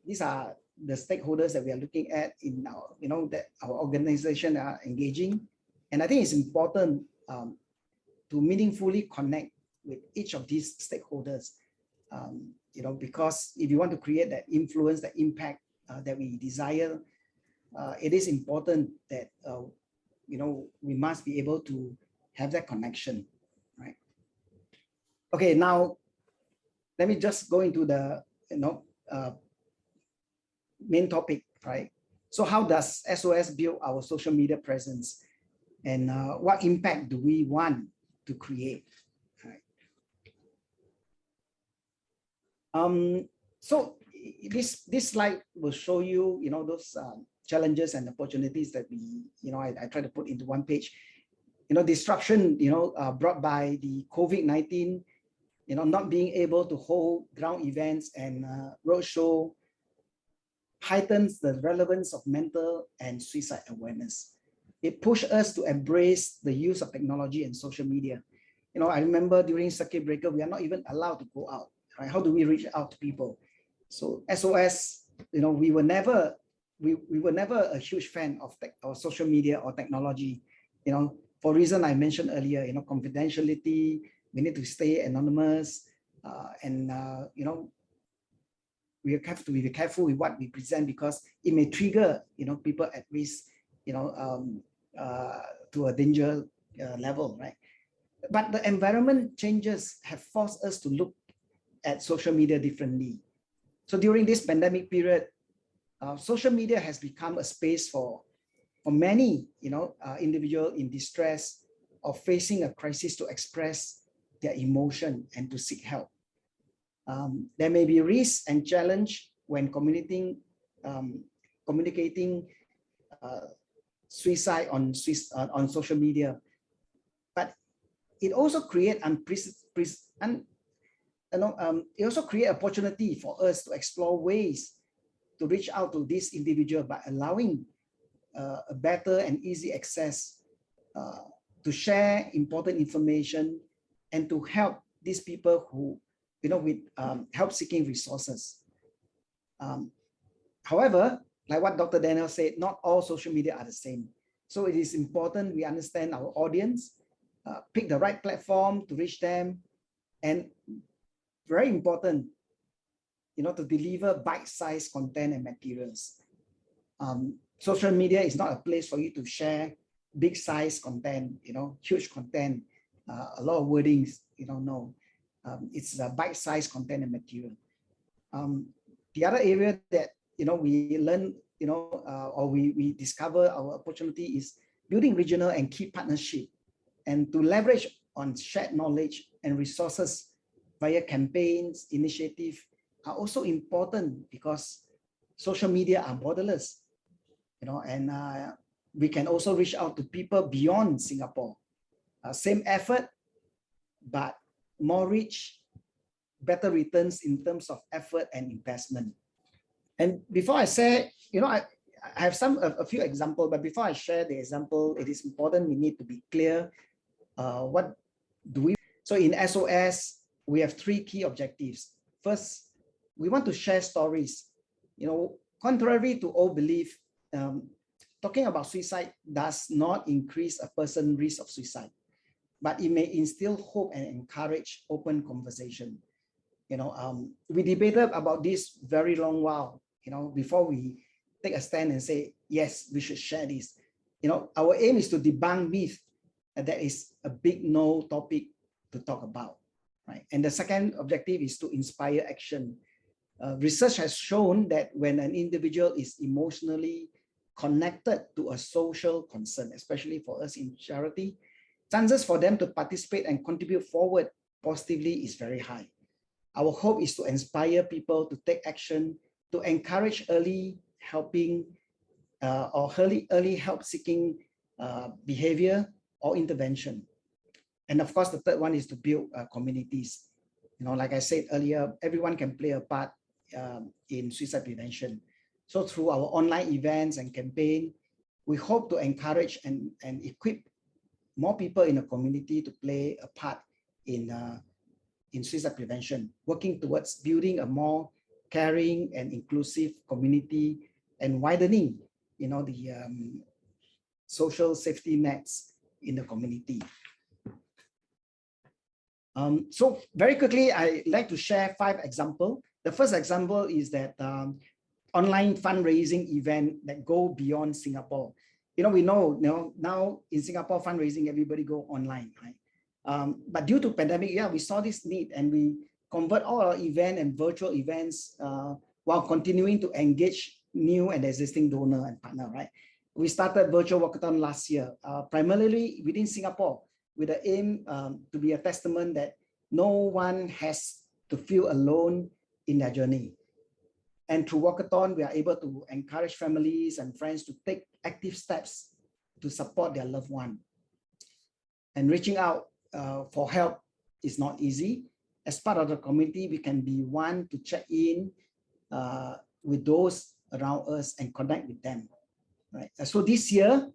these are the stakeholders that we are looking at in our, that our organization are engaging. And I think it's important to meaningfully connect with each of these stakeholders, because if you want to create that influence, that impact that we desire, it is important that, we must be able to have that connection, right? Okay, now let me just go into the main topic, right? So how does SOS build our social media presence, and what impact do we want to create? Right. So this slide will show you, those challenges and opportunities that we, I try to put into one page. Disruption, brought by the COVID-19, not being able to hold ground events and roadshow heightens the relevance of mental and suicide awareness. It pushed us to embrace the use of technology and social media. I remember during circuit breaker, we are not even allowed to go out, right? How do we reach out to people? So SOS, we were never a huge fan of social media or technology, for reason I mentioned earlier, confidentiality, we need to stay anonymous, and we have to be careful with what we present, because it may trigger, people at risk, to a danger level, right? But the environment changes have forced us to look at social media differently. So during this pandemic period, social media has become a space for many, individuals in distress or facing a crisis to express their emotion and to seek help. There may be risks and challenge when communicating suicide on social media, but it also creates it also creates opportunity for us to explore ways to reach out to this individual by allowing a better and easy access to share important information and to help these people who, with help seeking resources. However, like what Dr. Daniel said, not all social media are the same. So it is important we understand our audience, pick the right platform to reach them, and very important, to deliver bite-sized content and materials. Social media is not a place for you to share big-sized content, huge content, a lot of wordings, no. It's a bite-sized content and material. The other area that, we learn, or we discover our opportunity is building regional and key partnership, and to leverage on shared knowledge and resources via campaigns, initiatives are also important because social media are borderless, and we can also reach out to people beyond Singapore. Same effort, but more reach, better returns in terms of effort and investment. And before I say, I have a few examples, but before I share the example, it is important we need to be clear. What do we? So in SOS, we have 3 key objectives. First, we want to share stories. Contrary to all belief, talking about suicide does not increase a person's risk of suicide, but it may instill hope and encourage open conversation. We debated about this very long while, before we take a stand and say, yes, we should share this. Our aim is to debunk myth that is a big no topic to talk about, right? And the second objective is to inspire action. Research has shown that when an individual is emotionally connected to a social concern, especially for us in charity, chances for them to participate and contribute forward positively is very high. Our hope is to inspire people to take action, to encourage early helping or early help seeking behavior or intervention. And of course, the third one is to build communities. Like I said earlier, everyone can play a part in suicide prevention. So through our online events and campaign, we hope to encourage and equip more people in the community to play a part in suicide prevention, working towards building a more caring and inclusive community and widening, the social safety nets in the community. So very quickly, I like to share 5 examples. The first example is that online fundraising event that go beyond Singapore. We know, now in Singapore fundraising, everybody go online, right? But due to pandemic, we saw this need and we convert all our event and virtual events while continuing to engage new and existing donor and partner, right? We started virtual walkathon last year, primarily within Singapore, with the aim to be a testament that no one has to feel alone in their journey. And through walkathon, we are able to encourage families and friends to take active steps to support their loved one. And reaching out for help is not easy. As part of the community, we can be one to check in with those around us and connect with them. Right. So this year,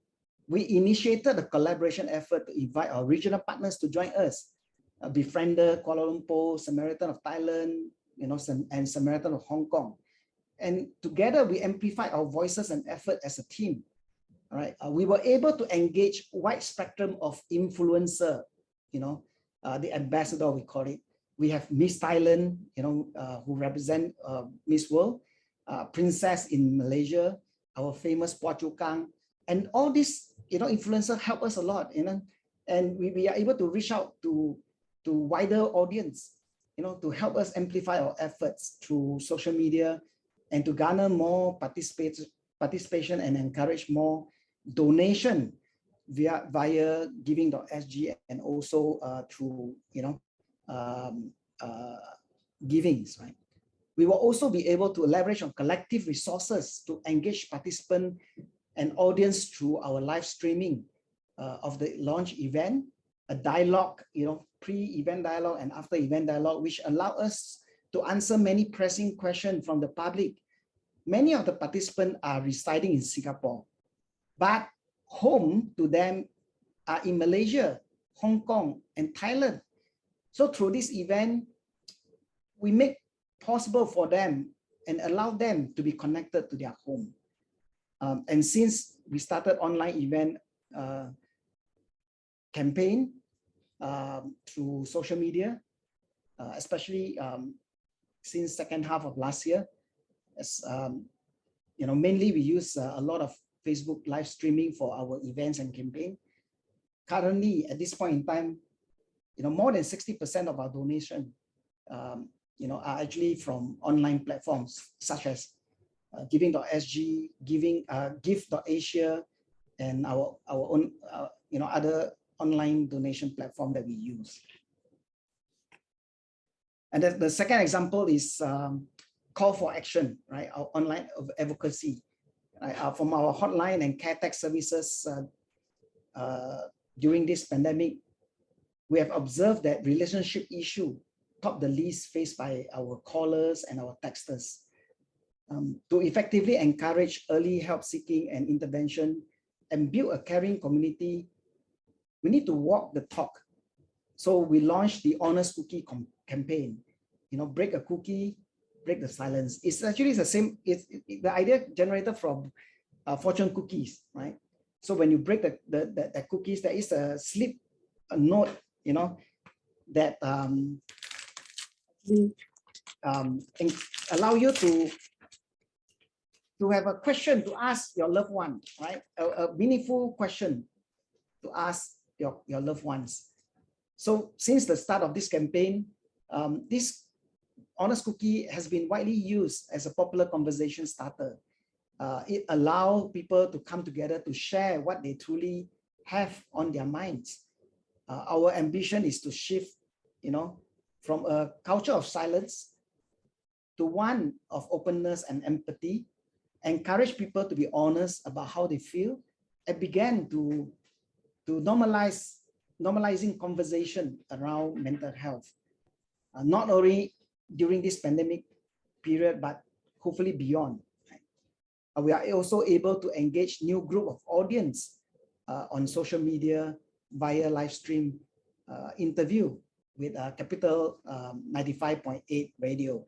we initiated a collaboration effort to invite our regional partners to join us. Befriender Kuala Lumpur, Samaritan of Thailand, and Samaritan of Hong Kong. And together we amplified our voices and effort as a team. All right. We were able to engage wide spectrum of influencer, the ambassador, we call it. We have Miss Thailand, who represent Miss World, Princess in Malaysia, our famous Puah Chukang, and all these, influencers help us a lot, and we are able to reach out to wider audience, to help us amplify our efforts through social media and to garner more participation and encourage more donation via giving.sg and also through, givings, right? We will also be able to leverage on collective resources to engage participant and audience through our live streaming of the launch event, a dialogue, pre-event dialogue and after-event dialogue, which allow us to answer many pressing questions from the public. Many of the participants are residing in Singapore, but home to them are in Malaysia, Hong Kong, and Thailand. So through this event, we make possible for them and allow them to be connected to their home. And since we started online event campaign through social media, especially since second half of last year, as mainly we use a lot of Facebook live streaming for our events and campaign. Currently, at this point in time, more than 60% of our donation, are actually from online platforms such as giving.sg, give.asia, and our own other online donation platform that we use. And the second example is call for action, right? Our online advocacy, right? From our hotline and care tech services during this pandemic, we have observed that relationship issue top the list faced by our callers and our texters. To effectively encourage early help seeking and intervention and build a caring community, we need to walk the talk. So we launched the Honest Cookie campaign. Break a cookie, break the silence. It's actually the same. It's the idea generated from fortune cookies, right? So when you break the cookies, there is a slip, a note, that allow you to have a question to ask your loved one, right? A meaningful question to ask your loved ones. So since the start of this campaign, this Honest Cookie has been widely used as a popular conversation starter. It allows people to come together to share what they truly have on their minds. Our ambition is to shift, from a culture of silence to one of openness and empathy, encourage people to be honest about how they feel, and began to normalizing conversation around mental health, not only during this pandemic period, but hopefully beyond. Right? We are also able to engage new group of audience on social media via live stream interview with Capital 95.8 radio.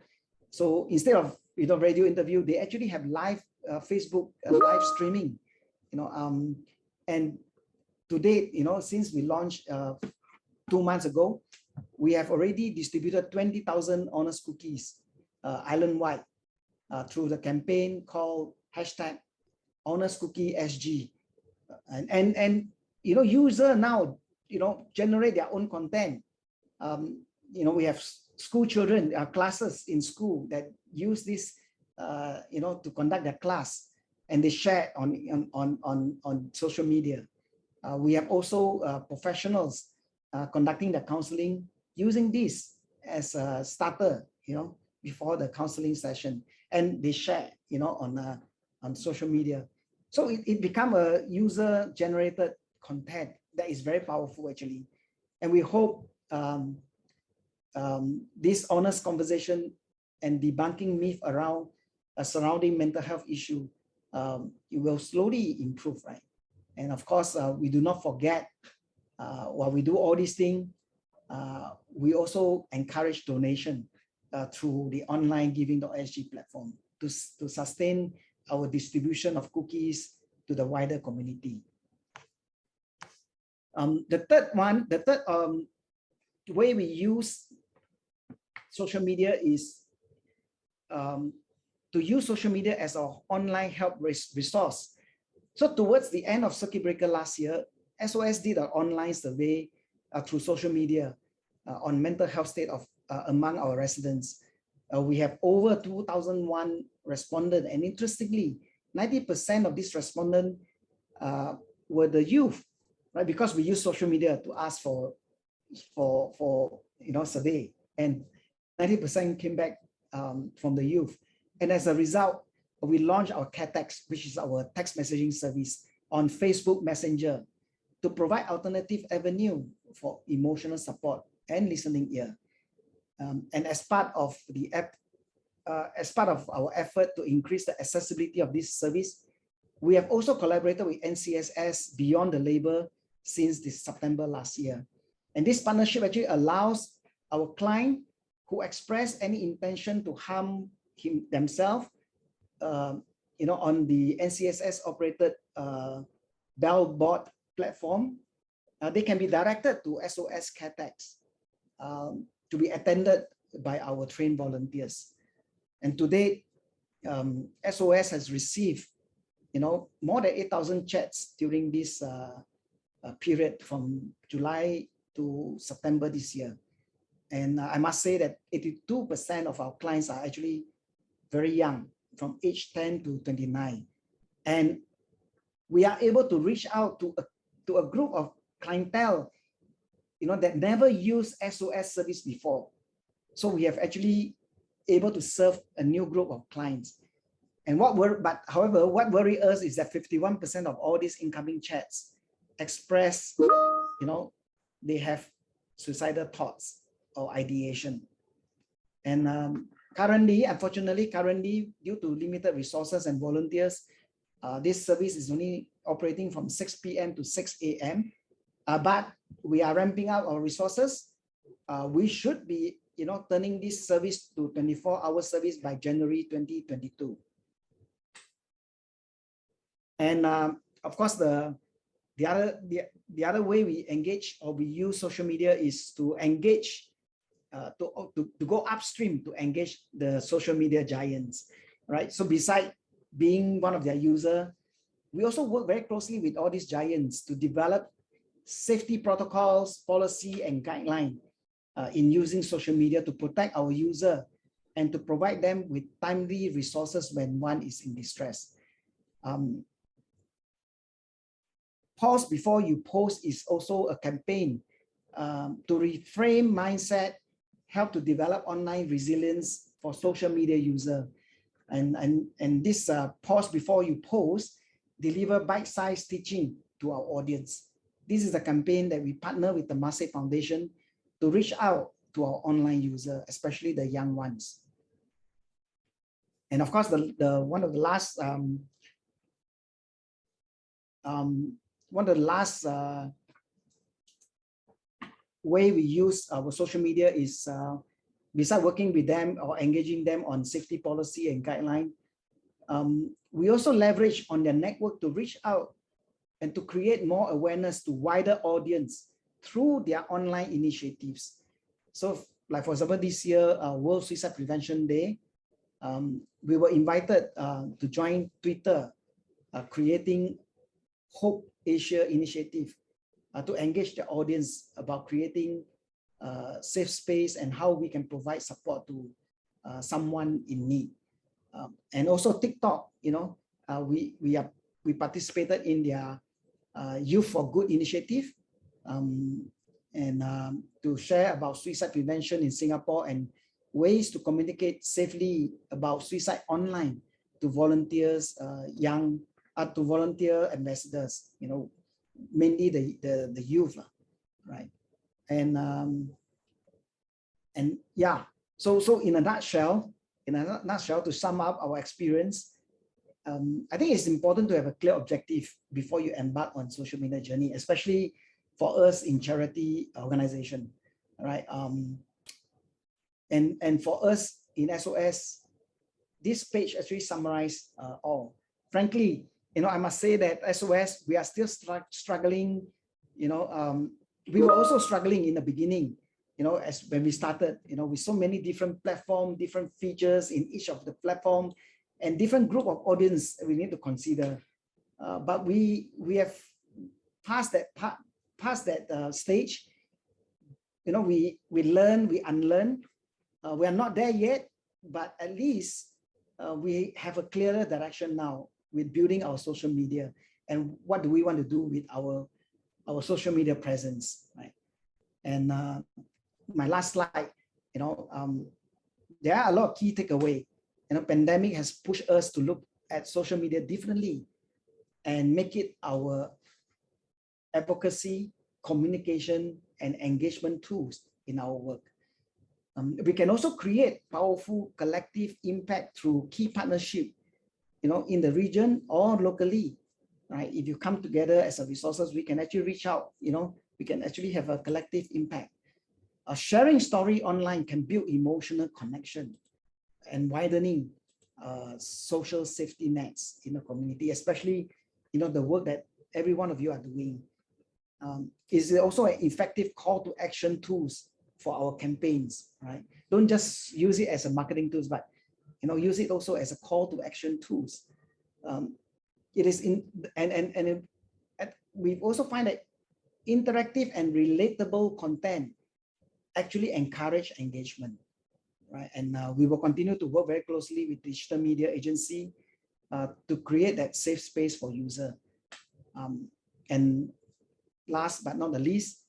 So instead of radio interview, they actually have live Facebook live streaming. And to date, since we launched 2 months ago, we have already distributed 20,000 Honest Cookies island-wide through the campaign called #HonestCookieSG. And user now generate their own content. We have school children, classes in school that use this to conduct their class, and they share on social media. We have also professionals conducting the counseling using this as a starter, before the counseling session, and they share, on social media. So it become a user-generated content that is very powerful, actually. And we hope this honest conversation and debunking myth around surrounding mental health issue, it will slowly improve, right? And of course, we do not forget, while we do all these things, we also encourage donation through the online giving.sg platform to sustain our distribution of cookies to the wider community. The third way we use social media is to use social media as an online help resource. So towards the end of circuit breaker last year, SOS did an online survey through social media on mental health state of among our residents. We have over 2,001 respondents, and interestingly, 90% of these respondents were the youth, right? Because we use social media to ask for survey, and 90% came back from the youth. And as a result, we launched our CareText, which is our text messaging service on Facebook Messenger, to provide alternative avenue for emotional support and listening ear. And as part of our effort to increase the accessibility of this service, we have also collaborated with NCSS Beyond the Label since this September last year. And this partnership actually allows our client who express any intention to harm themselves, on the NCSS operated bellboard platform, they can be directed to SOS CareTax to be attended by our trained volunteers. And to date, SOS has received, more than 8,000 chats during this period from July to September this year. And I must say that 82% of our clients are actually very young, from age 10 to 29. And we are able to reach out to a group of clientele, that never used SOS service before. So we have actually able to serve a new group of clients. And however, what worries us is that 51% of all these incoming chats express, they have suicidal thoughts or ideation. And unfortunately, due to limited resources and volunteers, this service is only operating from 6 p.m. to 6 a.m. But we are ramping up our resources. We should be, turning this service to 24-hour service by January 2022. And of course, the other way we engage or we use social media is to engage, to go upstream to engage the social media giants, right? So besides being one of their users, we also work very closely with all these giants to develop safety protocols, policy, and guidelines in using social media to protect our user and to provide them with timely resources when one is in distress. Pause before you post is also a campaign to reframe mindset, help to develop online resilience for social media user. And this pause before you post, deliver bite-sized teaching to our audience. This is a campaign that we partner with the Masih Foundation to reach out to our online user, especially the young ones. And of course, one of the last way we use our social media is besides working with them or engaging them on safety policy and guideline, we also leverage on their network to reach out and to create more awareness to wider audience through their online initiatives. So, like for example, this year, World Suicide Prevention Day, we were invited to join Twitter, creating Hope Asia initiative to engage the audience about creating safe space and how we can provide support to someone in need. And also TikTok, we participated in their Youth for Good initiative and to share about suicide prevention in Singapore and ways to communicate safely about suicide online to volunteers, to volunteer ambassadors, mainly the youth, right? And yeah, so in a nutshell, to sum up our experience, I think it's important to have a clear objective before you embark on social media journey, especially for us in charity organization, right? And for us in SOS, this page actually summarizes all. Frankly, I must say that SOS, we are still struggling. We were also struggling in the beginning, as when we started, with so many different platforms, different features in each of the platform, and different group of audience we need to consider. But we have passed that stage. We learn, we unlearn. We are not there yet, but at least we have a clearer direction now with building our social media and what do we want to do with our social media presence, right? And my last slide, there are a lot of key takeaway. Pandemic has pushed us to look at social media differently and make it our advocacy, communication, and engagement tools in our work. We can also create powerful collective impact through key partnership, in the region or locally, right? If you come together as a resources, we can actually reach out, we can actually have a collective impact. A sharing story online can build emotional connection and widening social safety nets in the community, especially, the work that every one of you are doing. Is also an effective call to action tools for our campaigns, right? Don't just use it as a marketing tools, but use it also as a call to action tools. It is we also find that interactive and relatable content actually encourage engagement, right? And we will continue to work very closely with digital media agency to create that safe space for user. And last but not the least,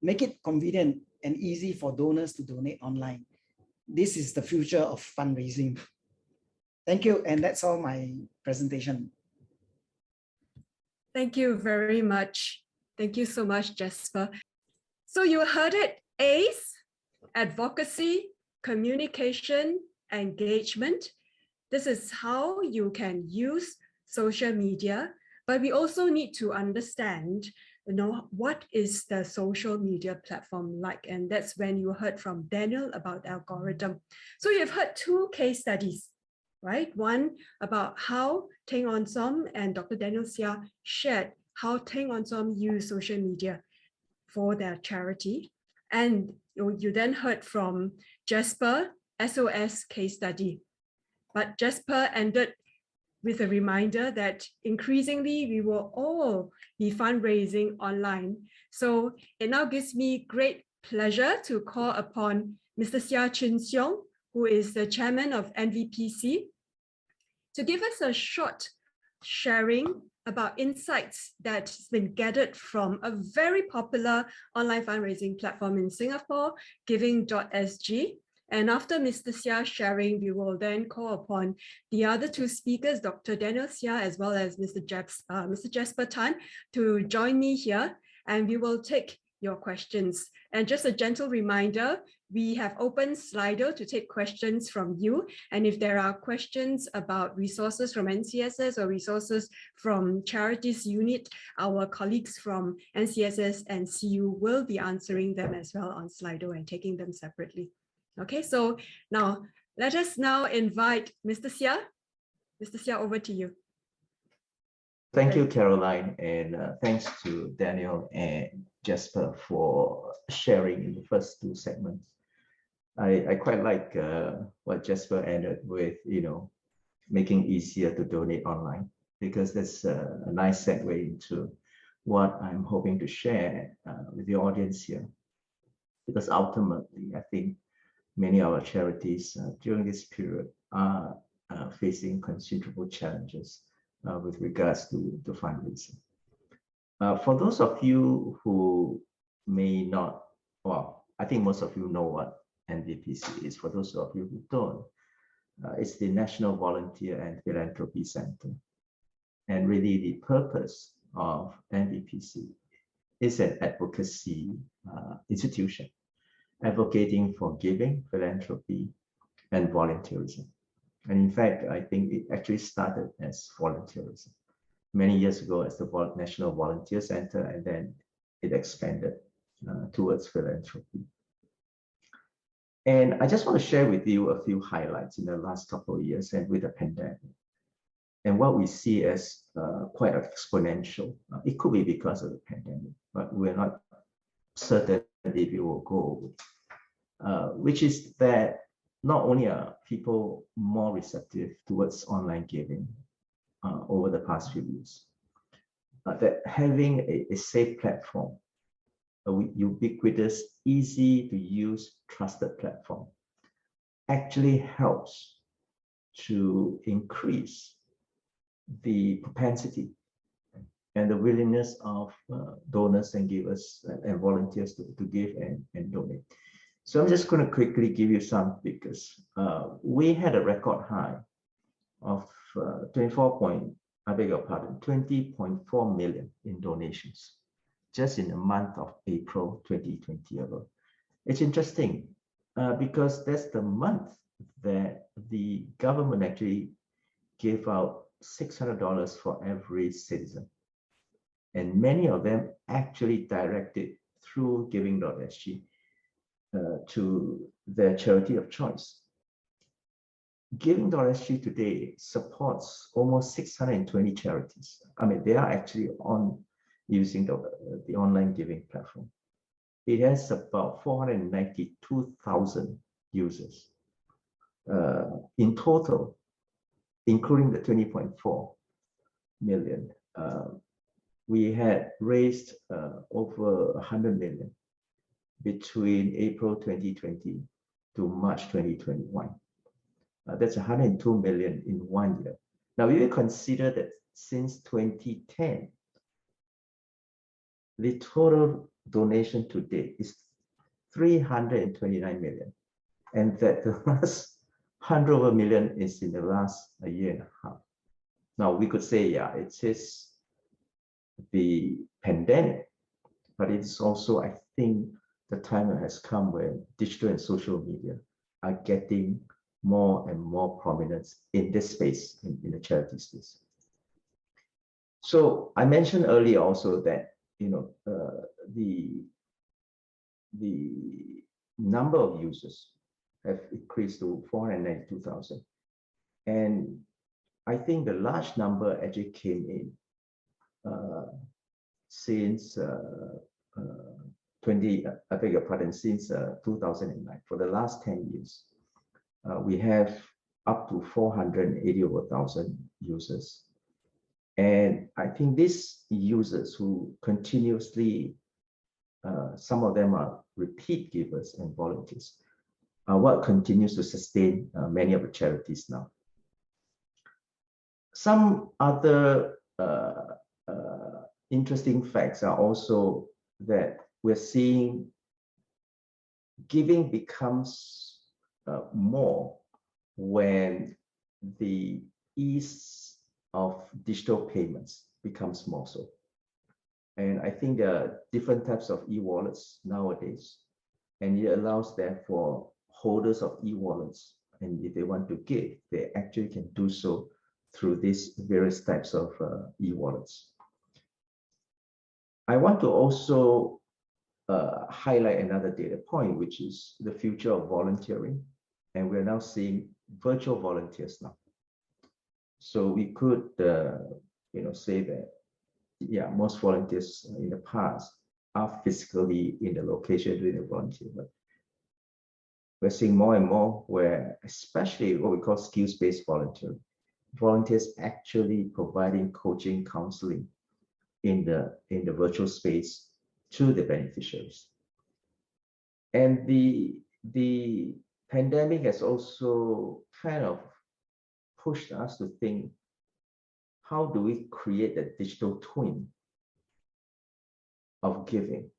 make it convenient and easy for donors to donate online. This is the future of fundraising. Thank you, and that's all my presentation. Thank you very much. Thank you so much, Gasper. So you heard it, ACE, advocacy, communication, engagement. This is how you can use social media, but we also need to understand, what is the social media platform like? And that's when you heard from Daniel about the algorithm. So you've heard two case studies, right? One about how Teng On Som and Dr. Daniel Seah shared how Teng On Som use social media for their charity. And you then heard from Gasper, SOS case study. But Gasper ended with a reminder that increasingly we will all be fundraising online. So it now gives me great pleasure to call upon Mr. Siong, who is the chairman of NVPC, to give us a short sharing about insights that's been gathered from a very popular online fundraising platform in Singapore, giving.sg. And after Mr. Seah's sharing, we will then call upon the other two speakers, Dr. Daniel Seah, as well as Mr. Gasper Tan, to join me here, and we will take your questions. And just a gentle reminder, we have opened Slido to take questions from you. And if there are questions about resources from NCSS or resources from Charities Unit, our colleagues from NCSS and CU will be answering them as well on Slido and taking them separately. Okay, so now let us now invite Mr. Seah. Mr. Seah, over to you. Thank you, Caroline, and thanks to Daniel and Gasper for sharing in the first two segments. I quite like what Gasper ended with, making easier to donate online, because that's a nice segue into what I'm hoping to share with the audience here. Because ultimately, I think many of our charities during this period are facing considerable challenges with regards to fundraising. For those of you who may not, well, I think most of you know what NVPC is. For those of you who don't, it's the National Volunteer and Philanthropy Center. And really the purpose of NVPC is an advocacy institution, advocating for giving, philanthropy, and volunteerism. And in fact, I think it actually started as volunteerism many years ago as the National Volunteer Center, and then it expanded towards philanthropy. And I just want to share with you a few highlights in the last couple of years and with the pandemic. And what we see as quite exponential. It could be because of the pandemic, but we're not certain if it will go away, which is that not only are people more receptive towards online giving over the past few years, but that having a safe platform, a ubiquitous, easy to use, trusted platform actually helps to increase the propensity and the willingness of donors and givers and volunteers to give and donate. So I'm just going to quickly give you some figures. We had a record high of 20.4 million in donations just in the month of April 2020 alone. It's interesting because that's the month that the government actually gave out $600 for every citizen. And many of them actually directed through giving.sg to their charity of choice. Giving.sg today supports almost 620 charities. I mean, they are actually using the online giving platform. It has about 492,000 users in total, including the 20.4 million. We had raised over 100 million between April 2020 to March 2021. That's 102 million in 1 year. Now, we will consider that since 2010, the total donation to date is 329 million. And that the last 100 million is in the last a year and a half. Now, we could say, yeah, it is the pandemic, but it's also, I think, the time has come when digital and social media are getting more and more prominence in this space, in the charity space. So I mentioned earlier also that, you know, the number of users have increased to 492,000. And I think the large number actually came in since I beg your pardon, since 2009. For the last 10 years, we have up to 480,000 users. And I think these users who continuously, some of them are repeat givers and volunteers, are what continues to sustain many of the charities now. Some other interesting facts are also that we're seeing giving becomes more when the ease of digital payments becomes more so. And I think there are different types of e-wallets nowadays, and it allows therefore holders of e-wallets, and if they want to give, they actually can do so through these various types of e-wallets. I want to also highlight another data point, which is the future of volunteering. And we're now seeing virtual volunteers now. So we could, say that, yeah, most volunteers in the past are physically in the location doing the volunteer, but we're seeing more and more where, especially what we call skills-based volunteering, volunteers actually providing coaching, counseling in the virtual space to the beneficiaries. And the pandemic has also kind of pushed us to think, how do we create a digital twin of giving,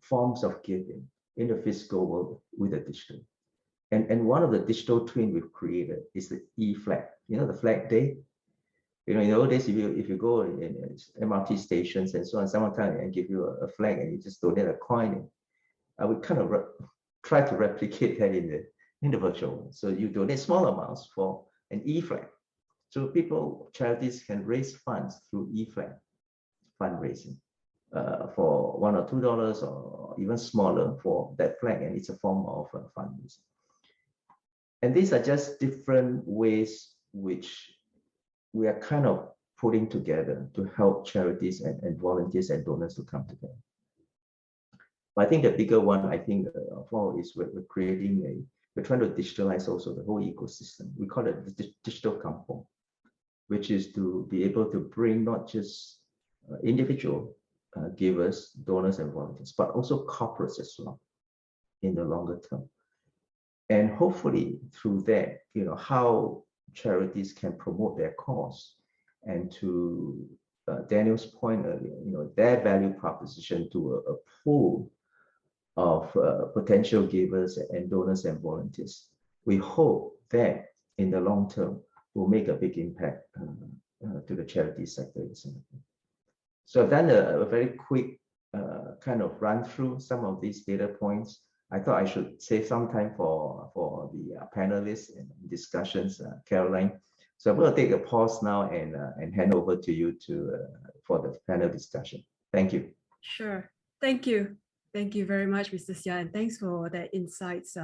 forms of giving in the physical world with the digital? And one of the digital twin we've created is the e-flag. You know, the flag day. You know, in the old days, if you go in MRT stations and so on, someone come and give you a flag and you just donate a coin. I would kind of try to replicate that in the virtual world. So you donate small amounts for an e-flag. So people, charities can raise funds through e-flag fundraising for $1 or $2 or even smaller for that flag, and it's a form of fundraising. And these are just different ways which we are kind of putting together to help charities and volunteers and donors to come together. But I think the bigger one, I think, of all is we're trying to digitalize also the whole ecosystem. We call it the digital kampong, which is to be able to bring not just individual givers, donors, and volunteers, but also corporates as well in the longer term. And hopefully through that, you know, how charities can promote their cause, and to Daniel's point earlier, you know, their value proposition to a pool of potential givers and donors and volunteers. We hope that in the long term will make a big impact to the charity sector in Singapore. So I've done a very quick kind of run through some of these data points. I thought I should save some time for the panelists and discussions, Caroline. So I'm going to take a pause now and hand over to you for the panel discussion. Thank you. Sure. Thank you. Thank you very much, Mr. Seah, and thanks for the insights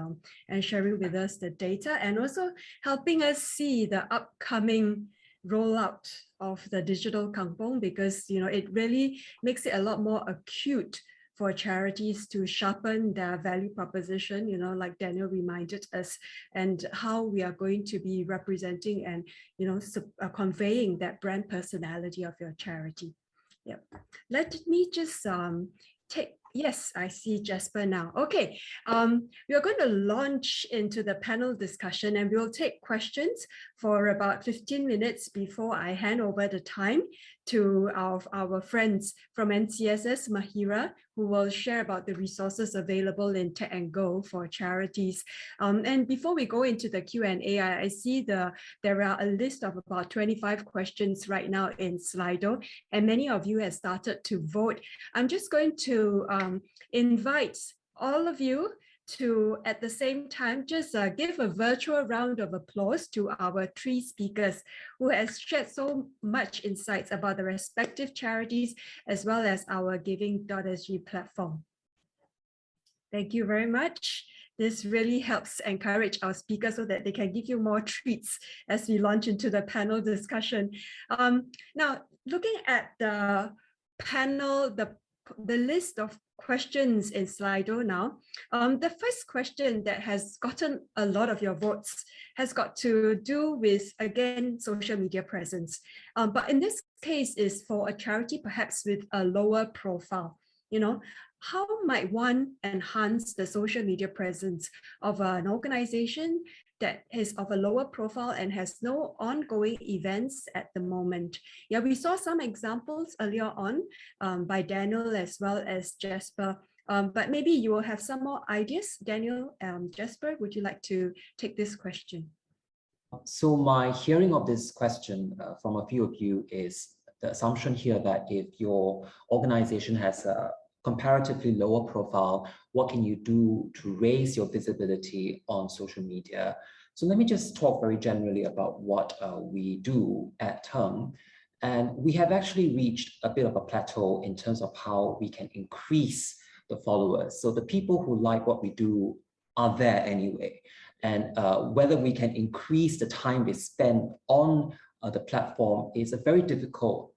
and sharing with us the data and also helping us see the upcoming rollout of the digital kampong, because it really makes it a lot more acute for charities to sharpen their value proposition, like Daniel reminded us, and how we are going to be representing and conveying that brand personality of your charity. Yep. Let me just yes, I see Gasper now. Okay, we are going to launch into the panel discussion, and we'll take questions for about 15 minutes before I hand over the time to our friends from NCSS, Mahirah, who will share about the resources available in Tech and Go for charities. And before we go into the Q&A, I see there are a list of about 25 questions right now in Slido, and many of you have started to vote. I'm just going to invite all of you to, at the same time, just give a virtual round of applause to our three speakers who has shared so much insights about the respective charities as well as our Giving.sg platform. Thank you very much. This really helps encourage our speakers so that they can give you more treats as we launch into the panel discussion. Now, looking at the panel, the list of questions in Slido now, the first question that has gotten a lot of your votes has got to do with, again, social media presence. But in this case is for a charity perhaps with a lower profile. How might one enhance the social media presence of an organization that is of a lower profile and has no ongoing events at the moment? Yeah, we saw some examples earlier on by Daniel as well as Gasper, but maybe you will have some more ideas. Daniel, Gasper, would you like to take this question? So my hearing of this question from a few of you is the assumption here that if your organization has a comparatively lower profile, what can you do to raise your visibility on social media? So let me just talk very generally about what we do at Term. And we have actually reached a bit of a plateau in terms of how we can increase the followers. So the people who like what we do are there anyway. And whether we can increase the time they spend on the platform is a very difficult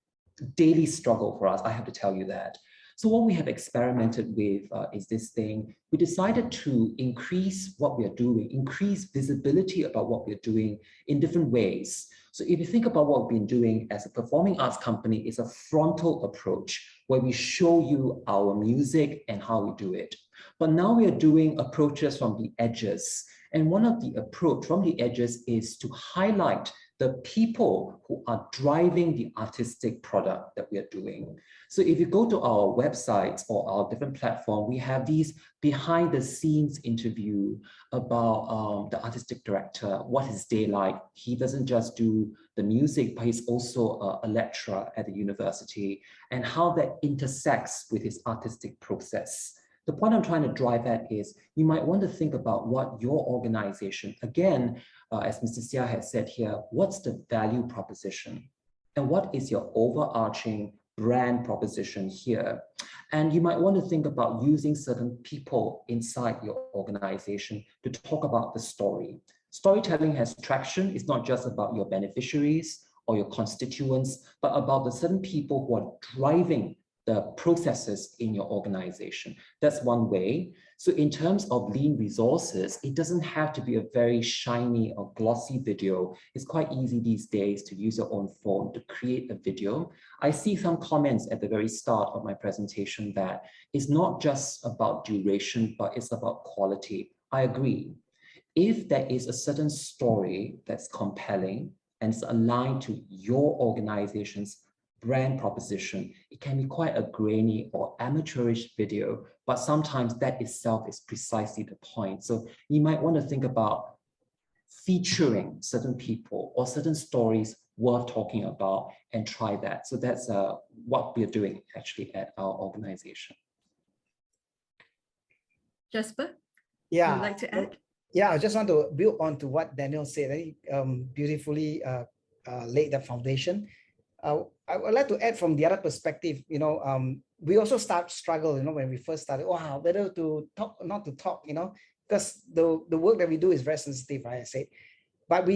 daily struggle for us, I have to tell you that. So what we have experimented with is this thing. We decided to increase what we are doing, increase visibility about what we're doing in different ways. So if you think about what we've been doing as a performing arts company, it's a frontal approach where we show you our music and how we do it. But now we are doing approaches from the edges. And one of the approach from the edges is to highlight the people who are driving the artistic product that we are doing. So if you go to our websites or our different platform, we have these behind the scenes interview about the artistic director, what his day like. He doesn't just do the music, but he's also a lecturer at the university, and how that intersects with his artistic process. The point I'm trying to drive at is you might want to think about what your organization, again, as Mr. Seah has said here, what's the value proposition? And what is your overarching brand proposition here? And you might want to think about using certain people inside your organization to talk about the story. Storytelling has traction. It's not just about your beneficiaries or your constituents, but about the certain people who are driving the processes in your organization. That's one way. So in terms of lean resources, it doesn't have to be a very shiny or glossy video. It's quite easy these days to use your own phone to create a video. I see some comments at the very start of my presentation that it's not just about duration, but it's about quality. I agree. If there is a certain story that's compelling and it's aligned to your organization's brand proposition, it can be quite a grainy or amateurish video, but sometimes that itself is precisely the point. So you might want to think about featuring certain people or certain stories worth talking about, and try that. So that's what we're doing actually at our organization. Jasper, Yeah, would you like to add? Yeah, I just want to build on to what Daniel said. He beautifully laid the foundation. I would like to add from the other perspective. We also struggle. When we first started, wow, whether to talk or not to talk. Because the work that we do is very sensitive, right? I said, but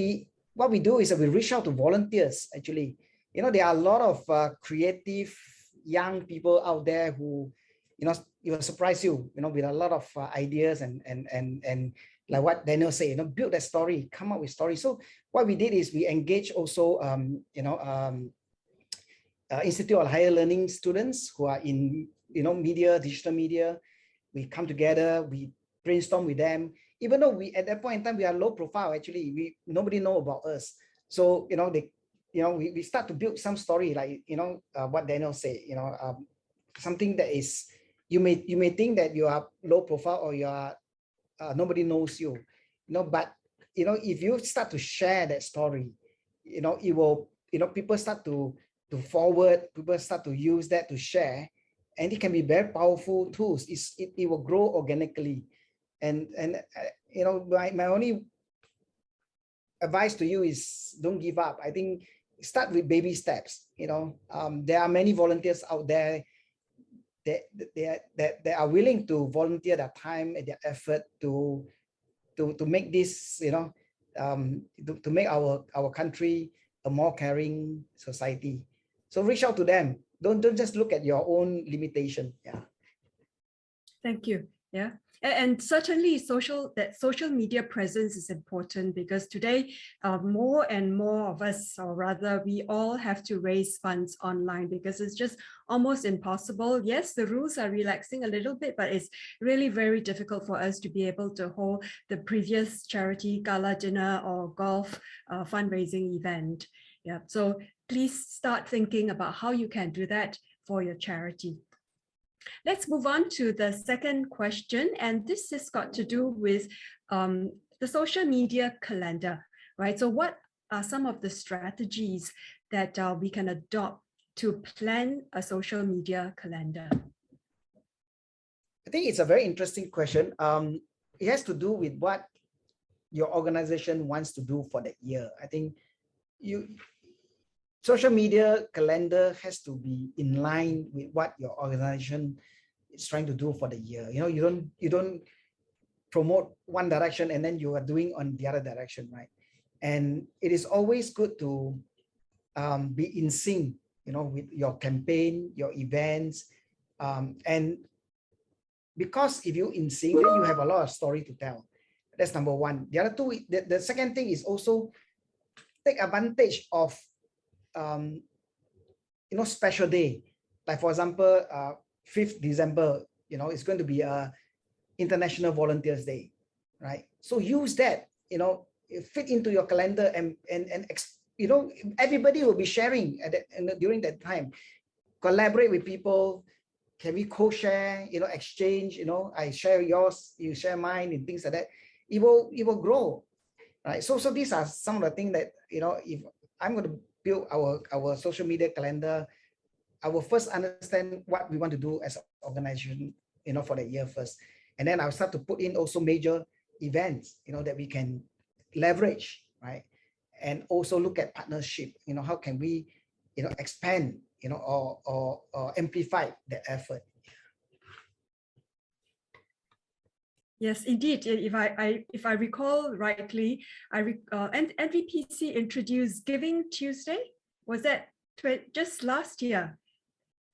what we do is that we reach out to volunteers. Actually, there are a lot of creative young people out there who, it will surprise you, with a lot of ideas and like what Daniel said, build that story, come up with stories. So what we did is we engage also, Institute of Higher Learning students who are in, media, digital media. We come together, we brainstorm with them. Even though at that point in time, we are low profile, actually, nobody know about us. So, we start to build some story, like, what Daniel said, something that is, you may think that you are low profile or you are, nobody knows you, but, if you start to share that story, it will, people start to forward, people start to use that to share, and it can be very powerful tools. It will grow organically. And my only advice to you is don't give up. I think start with baby steps. There are many volunteers out there that are willing to volunteer their time and their effort to make this, to make our country a more caring society. So reach out to them. Don't just look at your own limitation. Yeah. Thank you. Yeah. And certainly social media presence is important, because today more and more of us, or rather we all, have to raise funds online because it's just almost impossible. Yes, the rules are relaxing a little bit, but it's really very difficult for us to be able to hold the previous charity gala dinner or golf fundraising event. Yeah, so please start thinking about how you can do that for your charity. Let's move on to the second question, and this has got to do with the social media calendar, right? So what are some of the strategies that we can adopt to plan a social media calendar? I think it's a very interesting question. It has to do with what your organization wants to do for the year. I think social media calendar has to be in line with what your organization is trying to do for the year. You don't promote one direction and then you are doing on the other direction, right? And it is always good to be in sync, with your campaign, your events, and because if you in sync, then you have a lot of story to tell. That's number one. The other two, the second thing is also take advantage of special day, like for example 5th December, it's going to be a International Volunteers Day, right? So use that, fit into your calendar, and everybody will be sharing during that time. Collaborate with people. Can we co-share, exchange, I share yours, you share mine, and things like that. It will grow, right? So these are some of the things that, if I'm going to build our social media calendar, I will first understand what we want to do as an organization, for the year first. And then I'll start to put in also major events, that we can leverage, right? And also look at partnership, how can we, expand, or amplify the effort. Yes, indeed. If I recall rightly, NVPC introduced Giving Tuesday. Was that just last year?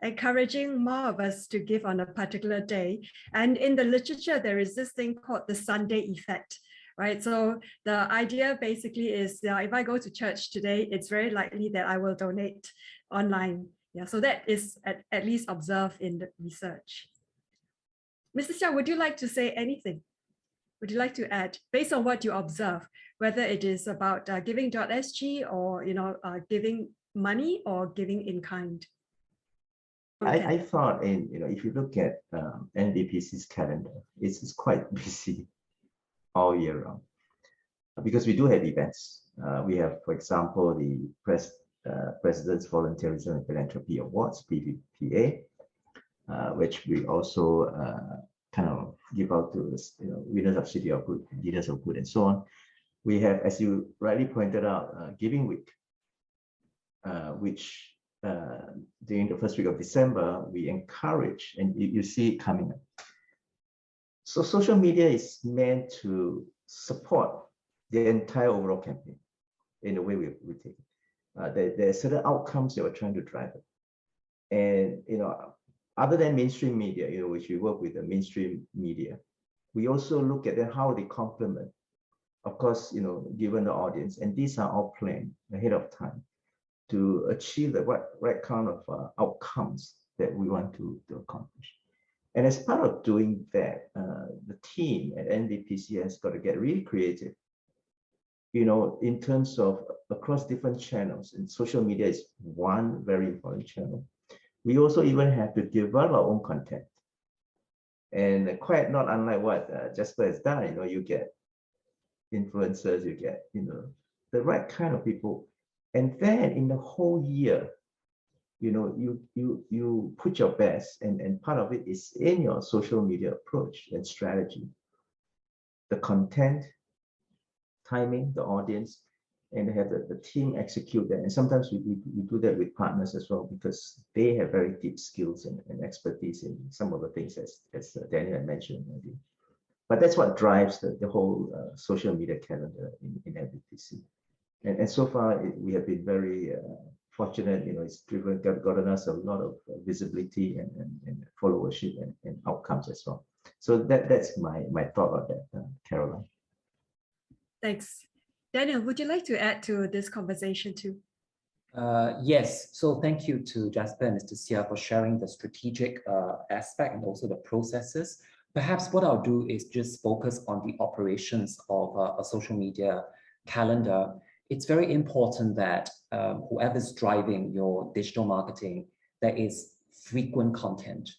Encouraging more of us to give on a particular day. And in the literature, there is this thing called the Sunday effect, right? So the idea basically is, if I go to church today, it's very likely that I will donate online. Yeah, so that is at least observed in the research. Mr. Seah, would you like to say anything? Would you like to add, based on what you observe, whether it is about giving.sg or giving money or giving in kind? Okay. I thought, if you look at NVPC's calendar, it's quite busy all year round, because we do have events. We have, for example, the President's Volunteerism and Philanthropy Awards, PVPA, which we also kind of give out to winners of City of Good, Leaders of Good, and so on. We have, as you rightly pointed out, Giving Week, which during the first week of December, we encourage, and you see it coming up. So social media is meant to support the entire overall campaign in the way we take it. There are certain outcomes that we're trying to drive it. And, other than mainstream media, which we work with the mainstream media, we also look at how they complement, of course, given the audience, and these are all planned ahead of time to achieve the right kind of outcomes that we want to accomplish. And as part of doing that, the team at NVPC has got to get really creative, in terms of across different channels, and social media is one very important channel. We also even have to develop our own content. And quite not unlike what Gasper has done, you get influencers, you get, the right kind of people. And then in the whole year, you put your best, and part of it is in your social media approach and strategy. The content, timing, the audience, and have the team execute that. And sometimes we do that with partners as well, because they have very deep skills and expertise in some of the things as Daniel had mentioned already. But that's what drives the whole social media calendar in NVPC. And so far, we have been very fortunate. It's gotten us a lot of visibility and followership and outcomes as well. So that's my thought on that, Caroline. Thanks. Daniel, would you like to add to this conversation too? Yes, so thank you to Gasper and Mr. Seah for sharing the strategic aspect and also the processes. Perhaps what I'll do is just focus on the operations of a social media calendar. It's very important that whoever's driving your digital marketing, there is frequent content.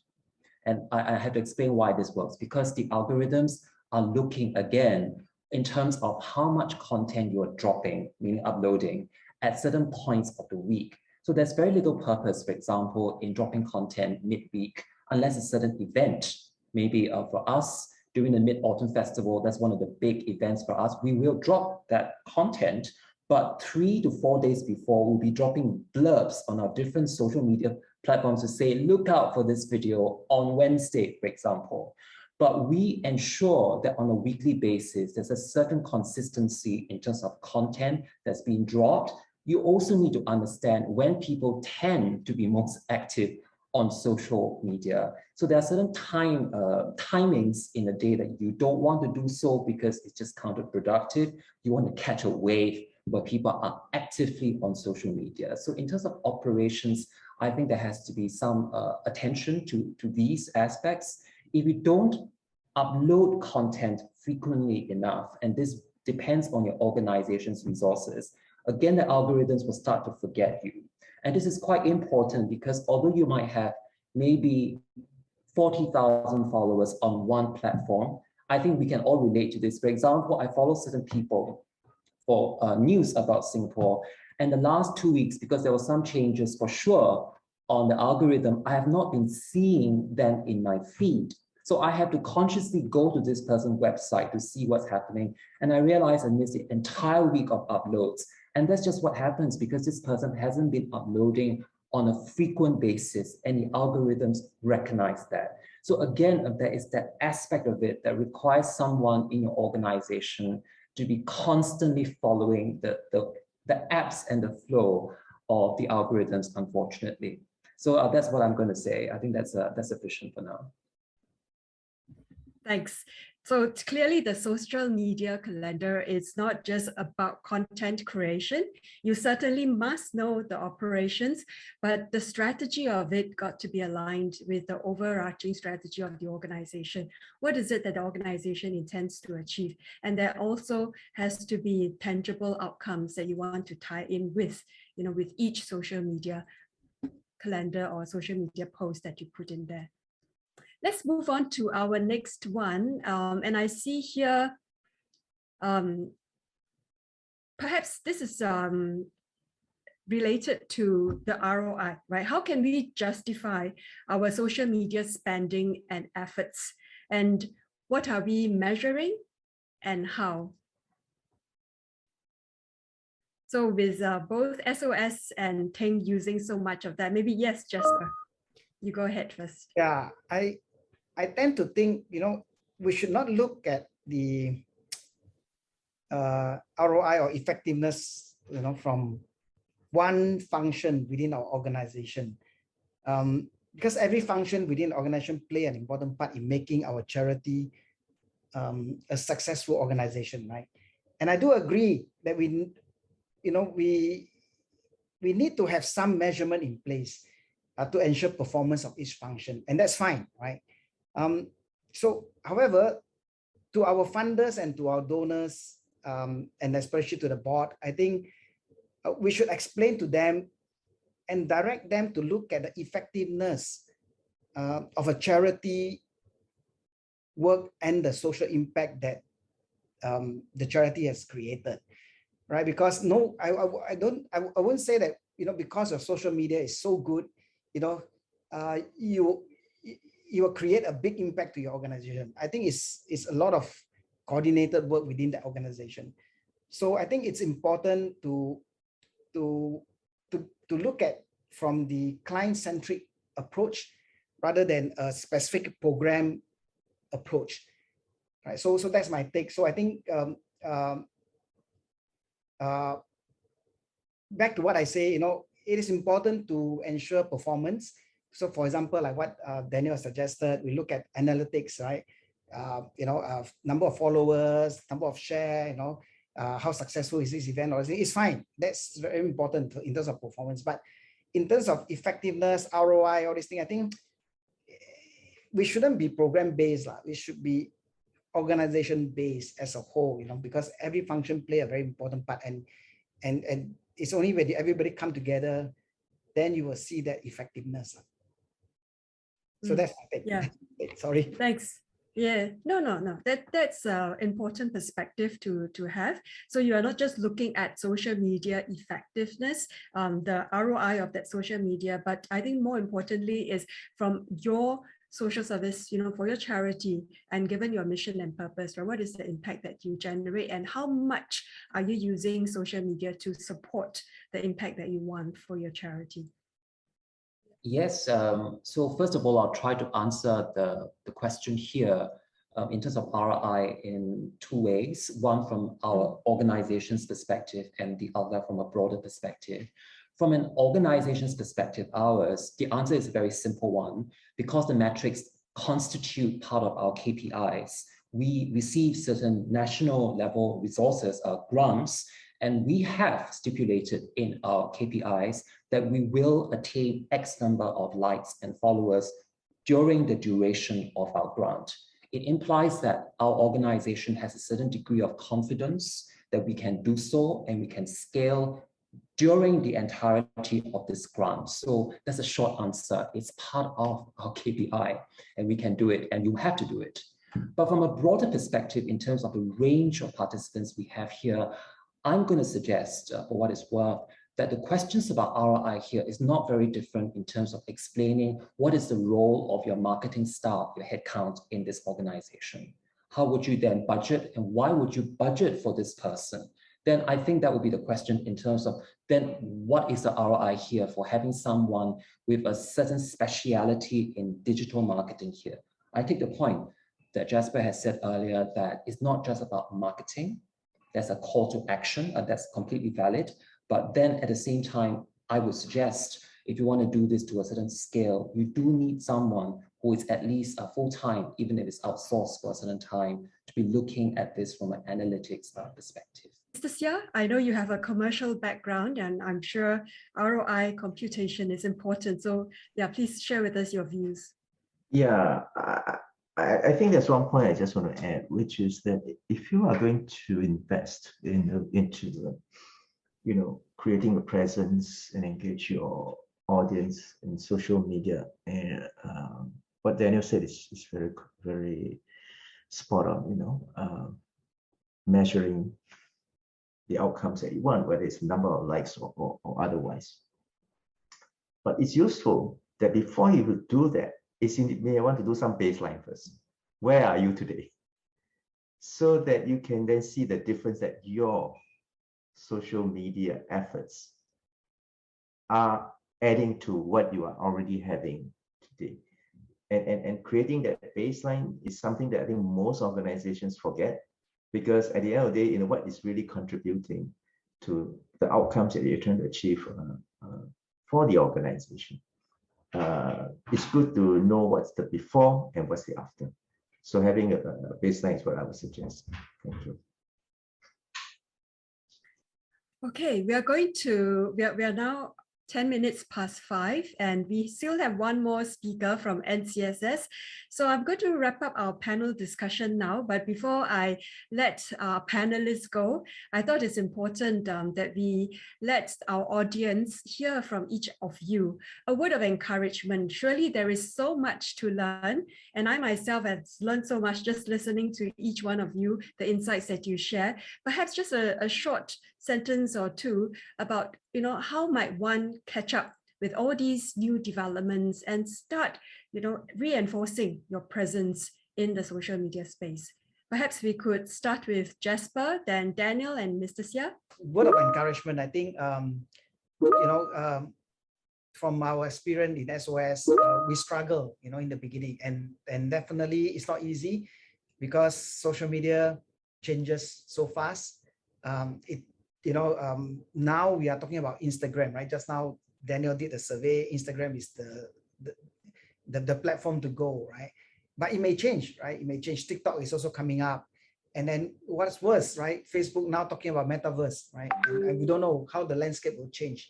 And I have to explain why this works, because the algorithms are looking again in terms of how much content you're dropping, meaning uploading, at certain points of the week. So there's very little purpose, for example, in dropping content midweek, unless a certain event, maybe for us, during the Mid-Autumn Festival, that's one of the big events for us. We will drop that content, but 3 to 4 days before, we'll be dropping blurbs on our different social media platforms to say, look out for this video on Wednesday, for example. But we ensure that on a weekly basis, there's a certain consistency in terms of content that's being dropped. You also need to understand when people tend to be most active on social media. So there are certain timings in the day that you don't want to do so because it's just counterproductive. You want to catch a wave where people are actively on social media. So in terms of operations, I think there has to be some attention to these aspects. If you don't upload content frequently enough, and this depends on your organization's resources, again, the algorithms will start to forget you. And this is quite important because although you might have maybe 40,000 followers on one platform, I think we can all relate to this. For example, I follow certain people for news about Singapore. And the last 2 weeks, because there were some changes for sure on the algorithm, I have not been seeing them in my feed. So I have to consciously go to this person's website to see what's happening. And I realized I missed the entire week of uploads. And that's just what happens because this person hasn't been uploading on a frequent basis, and the algorithms recognize that. So again, there is that aspect of it that requires someone in your organization to be constantly following the apps and the flow of the algorithms, unfortunately. So that's what I'm going to say. I think that's sufficient for now. Thanks. So clearly the social media calendar is not just about content creation. You certainly must know the operations, but the strategy of it got to be aligned with the overarching strategy of the organization. What is it that the organization intends to achieve? And there also has to be tangible outcomes that you want to tie in with, with each social media calendar or social media post that you put in there. Let's move on to our next one. And I see here perhaps this is related to the ROI, right? How can we justify our social media spending and efforts? And what are we measuring and how? So with both SOS and Ting using so much of that, maybe yes, Jasper, you go ahead first. Yeah, I tend to think, we should not look at the ROI or effectiveness, from one function within our organization. Because every function within the organization play an important part in making our charity a successful organization, right? And I do agree that we need to have some measurement in place to ensure performance of each function, and that's fine, right? So, however, to our funders and to our donors, and especially to the board, I think we should explain to them and direct them to look at the effectiveness of a charity work and the social impact that the charity has created, right? Because I wouldn't say that, because of social media is so good, you will create a big impact to your organization. I think it's a lot of coordinated work within the organization. So I think it's important to look at from the client-centric approach rather than a specific program approach, right? So that's my take. So I think back to what I say, it is important to ensure performance. So for example, like what Daniel suggested, we look at analytics, right? Number of followers, number of share, how successful is this event, or it's fine. That's very important in terms of performance. But in terms of effectiveness, ROI, all these things, I think we shouldn't be program-based. We should be organization-based as a whole, because every function play a very important part. And it's only when everybody come together, then you will see that effectiveness. So that's my take. Yeah. Sorry. Thanks. Yeah, no. That's an important perspective to have. So you are not just looking at social media effectiveness, the ROI of that social media, but I think more importantly is from your social service, for your charity, and given your mission and purpose, right? What is the impact that you generate, and how much are you using social media to support the impact that you want for your charity? Yes, so first of all, I'll try to answer the question here in terms of ROI in two ways, one from our organization's perspective and the other from a broader perspective. From an organization's perspective, the answer is a very simple one. Because the metrics constitute part of our KPIs, we receive certain national level resources, grants, and we have stipulated in our KPIs that we will attain X number of likes and followers during the duration of our grant. It implies that our organization has a certain degree of confidence that we can do so and we can scale during the entirety of this grant. So that's a short answer. It's part of our KPI and we can do it, and you have to do it. But from a broader perspective, in terms of the range of participants we have here, I'm going to suggest, for what it's worth, that the questions about ROI here is not very different in terms of explaining what is the role of your marketing staff, your headcount in this organization. How would you then budget, and why would you budget for this person? Then I think that would be the question in terms of then what is the ROI here for having someone with a certain speciality in digital marketing here. I take the point that Jasper has said earlier that it's not just about marketing. There's a call to action, and that's completely valid. But then at the same time, I would suggest if you want to do this to a certain scale, you do need someone who is at least full-time, even if it's outsourced for a certain time, to be looking at this from an analytics perspective. Mr. Seah, I know you have a commercial background, and I'm sure ROI computation is important. So yeah, please share with us your views. Yeah, I think there's one point I just want to add, which is that if you are going to invest into creating a presence and engage your audience in social media, and what Daniel said is very, very spot on. Measuring the outcomes that you want, whether it's number of likes or otherwise. But it's useful that before you do that, you may want to do some baseline first. Where are you today? So that you can then see the difference that your social media efforts are adding to what you are already having today. And creating that baseline is something that I think most organizations forget, because at the end of the day, what is really contributing to the outcomes that you're trying to achieve for the organization. It's good to know what's the before and what's the after. So having a baseline is what I would suggest. Thank you. Okay, we are now 10 minutes past 5, and we still have one more speaker from NCSS. So I'm going to wrap up our panel discussion now, but before I let our panelists go, I thought it's important that we let our audience hear from each of you a word of encouragement. Surely there is so much to learn, and I myself have learned so much just listening to each one of you, the insights that you share. Perhaps just a short sentence or two about, how might one catch up with all these new developments and start, reinforcing your presence in the social media space. Perhaps we could start with Gasper, then Daniel and Mr. Seah. Word of encouragement, I think, from our experience in SOS, we struggle, in the beginning, and definitely it's not easy because social media changes so fast. Now we are talking about Instagram, right? Just now, Daniel did a survey. Instagram is the platform to go, right? But it may change, right? It may change. TikTok is also coming up. And then what's worse, right? Facebook now talking about metaverse, right? And we don't know how the landscape will change.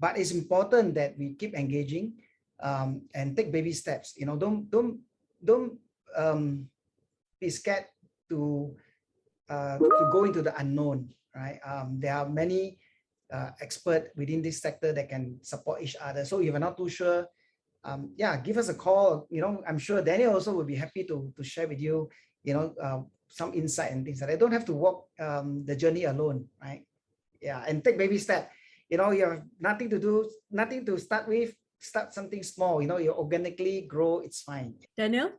But it's important that we keep engaging and take baby steps. Don't be scared to go into the unknown. Right? There are many experts within this sector that can support each other. So if you're not too sure, give us a call. I'm sure Daniel also will be happy to share with you, some insight and things like that. I don't have to walk the journey alone, right? Yeah, and take baby step. You have nothing to do, nothing to start with. Start something small. You organically grow. It's fine. Daniel?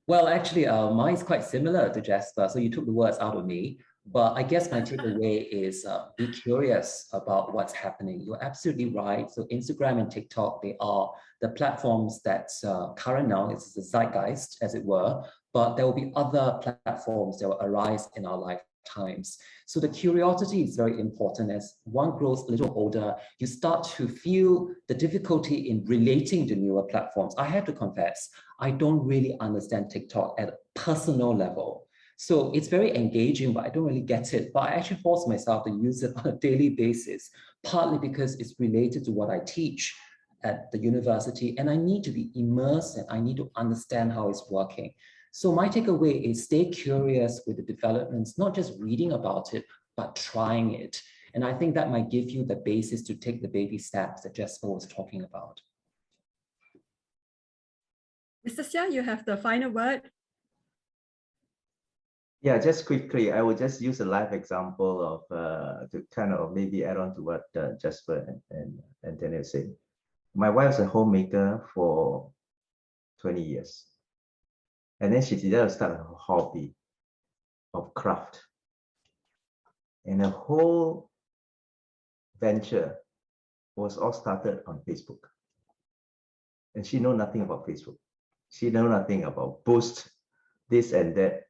Well, actually, mine's quite similar to Gasper. So you took the words out of me. But I guess my takeaway is be curious about what's happening. You're absolutely right. So Instagram and TikTok, they are the platforms that's current now. It's the zeitgeist, as it were. But there will be other platforms that will arise in our lifetimes. So the curiosity is very important. As one grows a little older, you start to feel the difficulty in relating to newer platforms. I have to confess, I don't really understand TikTok at a personal level. So it's very engaging, but I don't really get it. But I actually force myself to use it on a daily basis, partly because it's related to what I teach at the university, and I need to be immersed and I need to understand how it's working. So my takeaway is stay curious with the developments, not just reading about it, but trying it. And I think that might give you the basis to take the baby steps that Gasper was talking about. Mr. Seah, you have the final word. Yeah, just quickly, I will just use a live example of to kind of maybe add on to what Gasper and Daniel said. My wife's a homemaker for 20 years. And then she decided to start a hobby of craft. And the whole venture was all started on Facebook. And she knows nothing about Facebook. She knows nothing about Boost, this and that.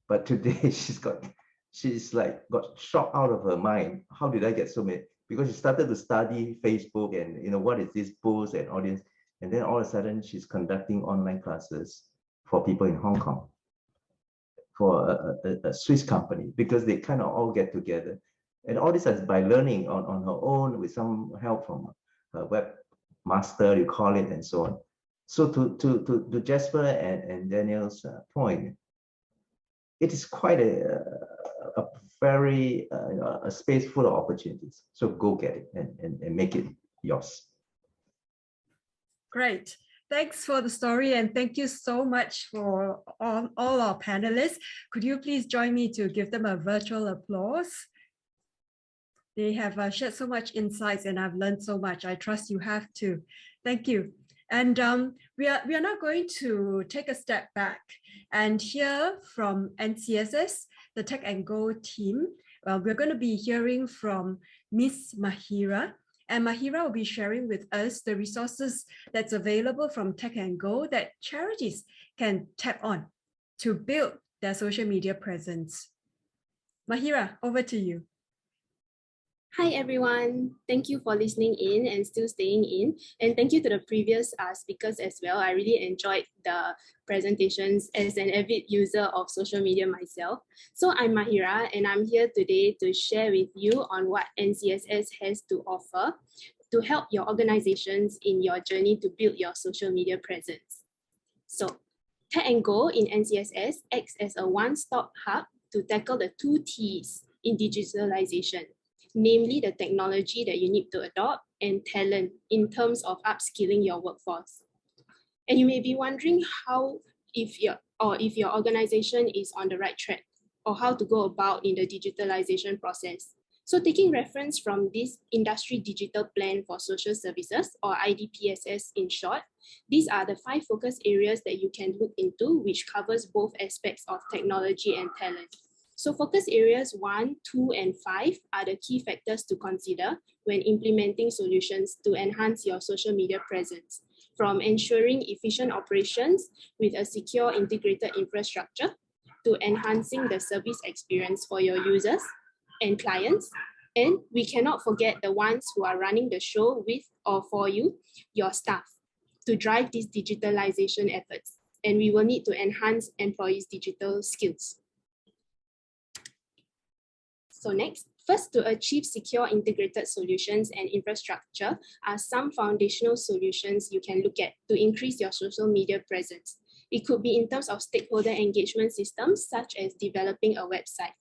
But today she's like got shocked out of her mind. How did I get so many? Because she started to study Facebook and what is this Boost and audience. And then all of a sudden she's conducting online classes for people in Hong Kong, for a Swiss company, because they kind of all get together. And all this is by learning on her own with some help from her webmaster, you call it, and so on. So to Gasper and Daniel's point, it is quite a very a space full of opportunities. So go get it and make it yours. Great. Thanks for the story, and thank you so much for all our panelists. Could you please join me to give them a virtual applause? They have shared so much insights and I've learned so much. I trust you have too. Thank you. And we are now going to take a step back and hear from NCSS, the Tech and Go team. We're going to be hearing from Miss Mahirah. And Mahirah will be sharing with us the resources that's available from Tech and Go that charities can tap on to build their social media presence. Mahirah, over to you. Hi everyone, thank you for listening in and still staying in, and thank you to the previous speakers as well. I really enjoyed the presentations as an avid user of social media myself. So I'm Mahirah and I'm here today to share with you on what NCSS has to offer to help your organizations in your journey to build your social media presence. So Tech and Go in NCSS acts as a one-stop hub to tackle the 2 T's in digitalization, namely the technology that you need to adopt and talent in terms of upskilling your workforce. And you may be wondering if your organization is on the right track or how to go about in the digitalization process. So taking reference from this Industry Digital Plan for Social Services, or IDPSS in short, these are the 5 focus areas that you can look into, which covers both aspects of technology and talent. So focus areas 1, 2, and 5 are the key factors to consider when implementing solutions to enhance your social media presence, from ensuring efficient operations with a secure integrated infrastructure to enhancing the service experience for your users and clients. And we cannot forget the ones who are running the show with or for you, your staff, to drive these digitalization efforts. And we will need to enhance employees' digital skills. So next, first, to achieve secure integrated solutions and infrastructure are some foundational solutions you can look at to increase your social media presence. It could be in terms of stakeholder engagement systems, such as developing a website.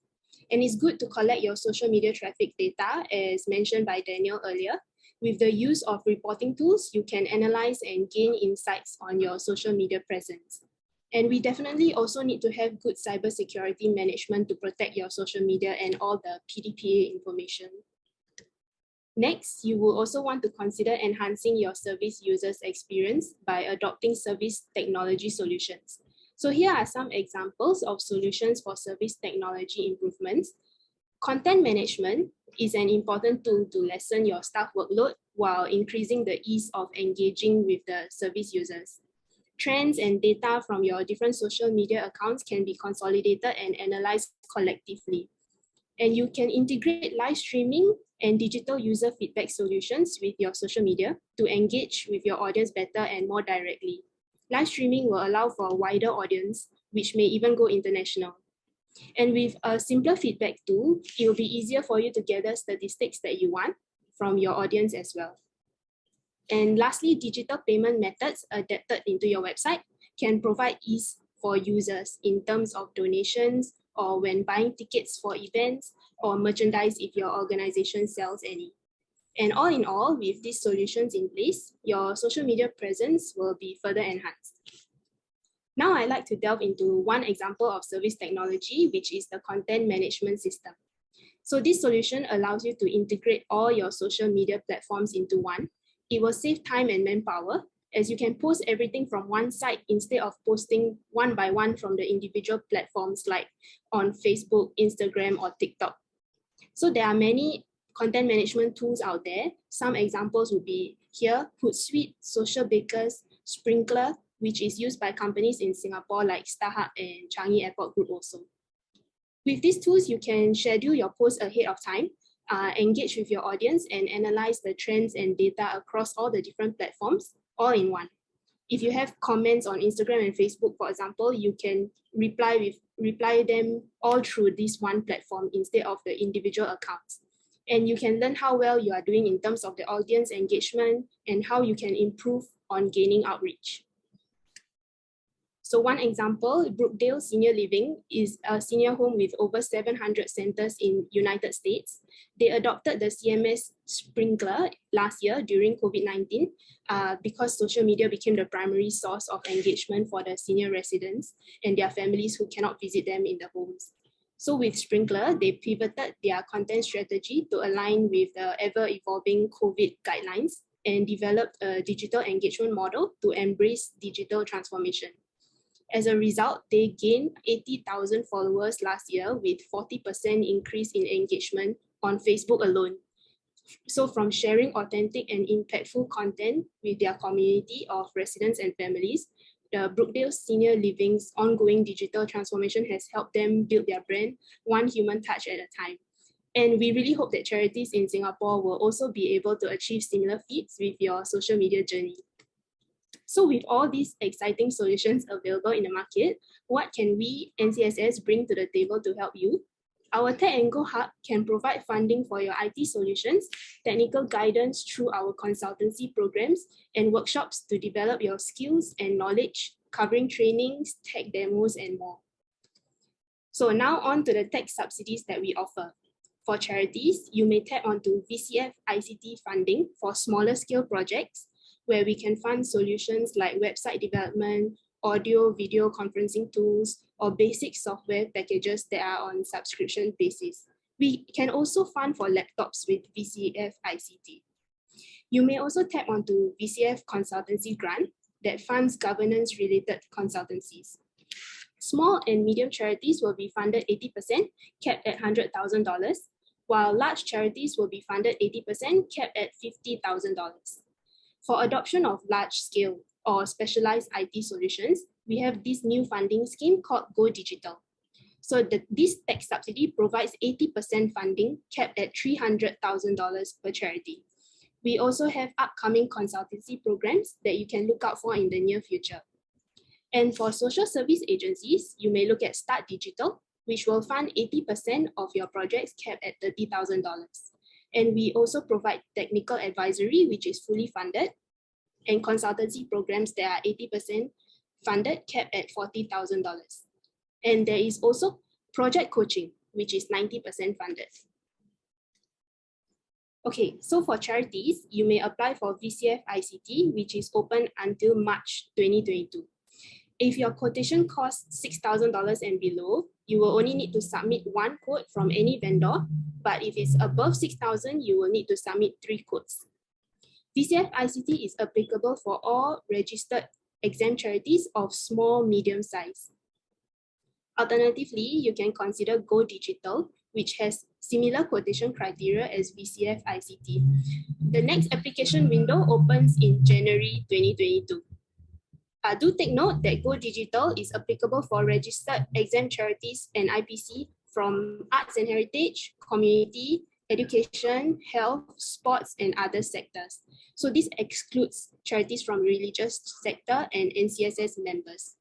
And it's good to collect your social media traffic data, as mentioned by Daniel earlier. With the use of reporting tools, you can analyze and gain insights on your social media presence. And we definitely also need to have good cybersecurity management to protect your social media and all the PDPA information. Next, you will also want to consider enhancing your service users' experience by adopting service technology solutions. So here are some examples of solutions for service technology improvements. Content management is an important tool to lessen your staff workload while increasing the ease of engaging with the service users. Trends and data from your different social media accounts can be consolidated and analyzed collectively. And you can integrate live streaming and digital user feedback solutions with your social media to engage with your audience better and more directly. Live streaming will allow for a wider audience, which may even go international. And with a simpler feedback tool, it will be easier for you to gather statistics that you want from your audience as well. And lastly, digital payment methods adapted into your website can provide ease for users in terms of donations or when buying tickets for events or merchandise if your organization sells any. And all in all, with these solutions in place, your social media presence will be further enhanced. Now I'd like to delve into one example of service technology, which is the content management system. So this solution allows you to integrate all your social media platforms into one. It will save time and manpower, as you can post everything from one site instead of posting one by one from the individual platforms like on Facebook, Instagram, or TikTok. So there are many content management tools out there. Some examples would be here, Hootsuite, Social Bakers, Sprinkler, which is used by companies in Singapore like StarHub and Changi Airport Group also. With these tools, you can schedule your posts ahead of time, engage with your audience, and analyze the trends and data across all the different platforms, all in one. If you have comments on Instagram and Facebook, for example, you can reply them all through this one platform instead of the individual accounts. And you can learn how well you are doing in terms of the audience engagement and how you can improve on gaining outreach. So one example, Brookdale Senior Living is a senior home with over 700 centers in United States. They adopted the CMS Sprinkler last year during COVID-19 because social media became the primary source of engagement for the senior residents and their families who cannot visit them in the homes. So with Sprinkler, they pivoted their content strategy to align with the ever-evolving COVID guidelines and developed a digital engagement model to embrace digital transformation. As a result, they gained 80,000 followers last year with 40% increase in engagement on Facebook alone. So from sharing authentic and impactful content with their community of residents and families, the Brookdale Senior Living's ongoing digital transformation has helped them build their brand one human touch at a time. And we really hope that charities in Singapore will also be able to achieve similar feats with your social media journey. So with all these exciting solutions available in the market, what can we, NCSS, bring to the table to help you? Our Tech and Go Hub can provide funding for your IT solutions, technical guidance through our consultancy programs, and workshops to develop your skills and knowledge, covering trainings, tech demos, and more. So now on to the tech subsidies that we offer. For charities, you may tap onto VCF ICT funding for smaller scale projects, where we can fund solutions like website development, audio, video conferencing tools, or basic software packages that are on subscription basis. We can also fund for laptops with VCF ICT. You may also tap onto VCF consultancy grant that funds governance-related consultancies. Small and medium charities will be funded 80%, capped at $100,000, while large charities will be funded 80%, capped at $50,000. For adoption of large-scale or specialized IT solutions, we have this new funding scheme called Go Digital. So this tech subsidy provides 80% funding capped at $300,000 per charity. We also have upcoming consultancy programs that you can look out for in the near future. And for social service agencies, you may look at Start Digital, which will fund 80% of your projects capped at $30,000. And we also provide technical advisory, which is fully funded, and consultancy programs that are 80% funded, capped at $40,000. And there is also project coaching, which is 90% funded. Okay, so for charities, you may apply for VCF ICT, which is open until March 2022. If your quotation costs $6,000 and below, you will only need to submit one quote from any vendor, but if it's above $6,000, you will need to submit 3 quotes. VCF ICT is applicable for all registered exempt charities of small, medium size. Alternatively, you can consider Go Digital, which has similar quotation criteria as VCF ICT. The next application window opens in January 2022. Do take note that Go Digital is applicable for registered exempt charities and IPC from arts and heritage, community, education, health, sports, and other sectors. So this excludes charities from religious sector and NCSS members.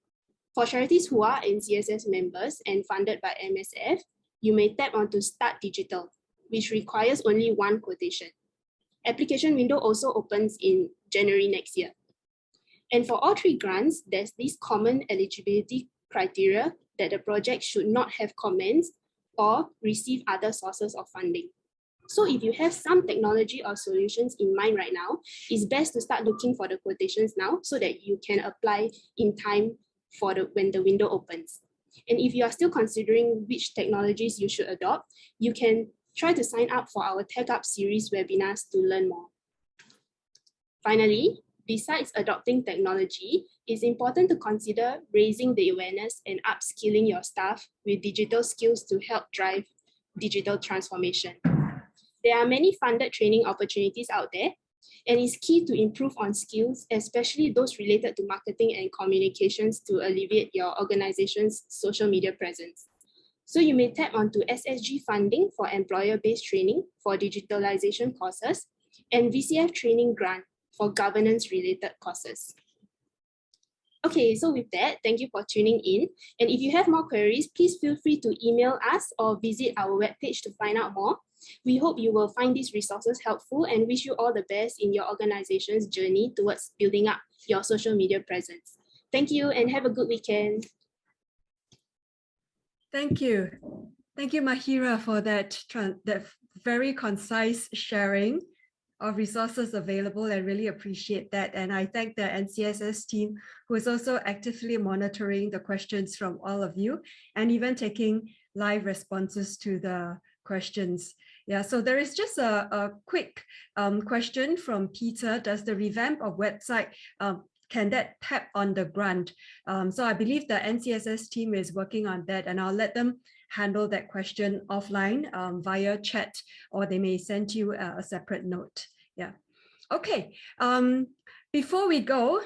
For charities who are NCSS members and funded by MSF, you may tap onto Start Digital, which requires only one quotation. Application window also opens in January next year. And for all 3 grants, there's this common eligibility criteria that the project should not have commenced or receive other sources of funding. So if you have some technology or solutions in mind right now, it's best to start looking for the quotations now so that you can apply in time for when the window opens. And if you are still considering which technologies you should adopt, you can try to sign up for our Tech Up series webinars to learn more. Finally, besides adopting technology, it's important to consider raising the awareness and upskilling your staff with digital skills to help drive digital transformation. There are many funded training opportunities out there, and it's key to improve on skills, especially those related to marketing and communications to alleviate your organization's social media presence. So you may tap onto SSG funding for employer-based training for digitalization courses and VCF training grant for governance-related courses. Okay, so with that, thank you for tuning in. And if you have more queries, please feel free to email us or visit our webpage to find out more. We hope you will find these resources helpful and wish you all the best in your organization's journey towards building up your social media presence. Thank you and have a good weekend. Thank you. Thank you, Mahirah, for that very concise sharing of resources available. I really appreciate that. And I thank the NCSS team who is also actively monitoring the questions from all of you and even taking live responses to the questions. Yeah, so there is just a quick question from Peter. Does the revamp of website, can that tap on the grant? So I believe the NCSS team is working on that, and I'll let them handle that question offline via chat, or they may send you a separate note. Yeah. Okay. Before we go,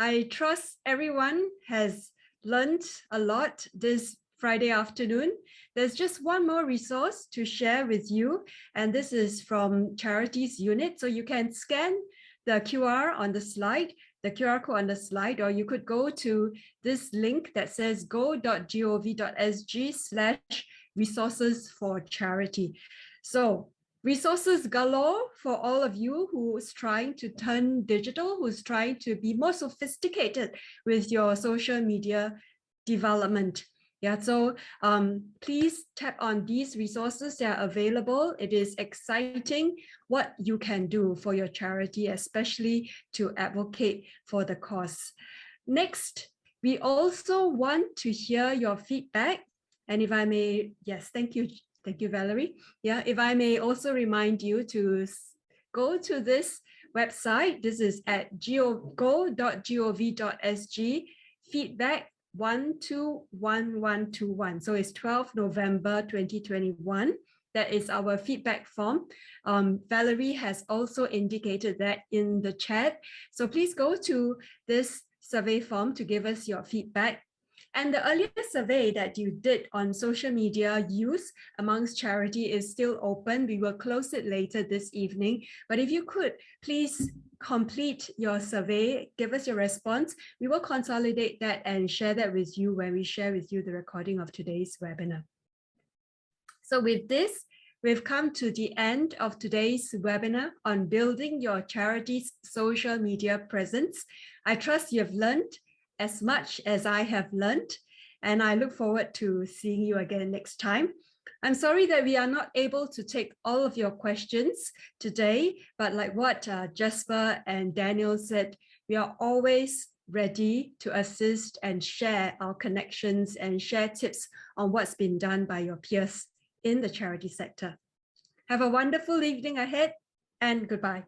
I trust everyone has learned a lot this Friday afternoon. There's just one more resource to share with you, and this is from Charities unit. So you can scan the QR on the slide, the QR code on the slide, or you could go to this link that says go.gov.sg/resources for charity. So resources galore for all of you who's trying to turn digital, who's trying to be more sophisticated with your social media development. Yeah, so please tap on these resources. They are available. It is exciting what you can do for your charity, especially to advocate for the cause. Next, we also want to hear your feedback. And if I may, yes, thank you, Valerie. Yeah, if I may also remind you to go to this website. This is at go.gov.sg feedback 121121. So it's 12 November 2021. That is our feedback form. Valerie has also indicated that in the chat. So please go to this survey form to give us your feedback. And the earlier survey that you did on social media use amongst charity is still open. We will close it later this evening. But if you could, please complete your survey, give us your response. We will consolidate that and share that with you when we share with you the recording of today's webinar. So with this, we've come to the end of today's webinar on building your charity's social media presence. I trust you've learned as much as I have learned, and I look forward to seeing you again next time. I'm sorry that we are not able to take all of your questions today, but like what Gasper and Daniel said, we are always ready to assist and share our connections and share tips on what's been done by your peers in the charity sector. Have a wonderful evening ahead, and goodbye.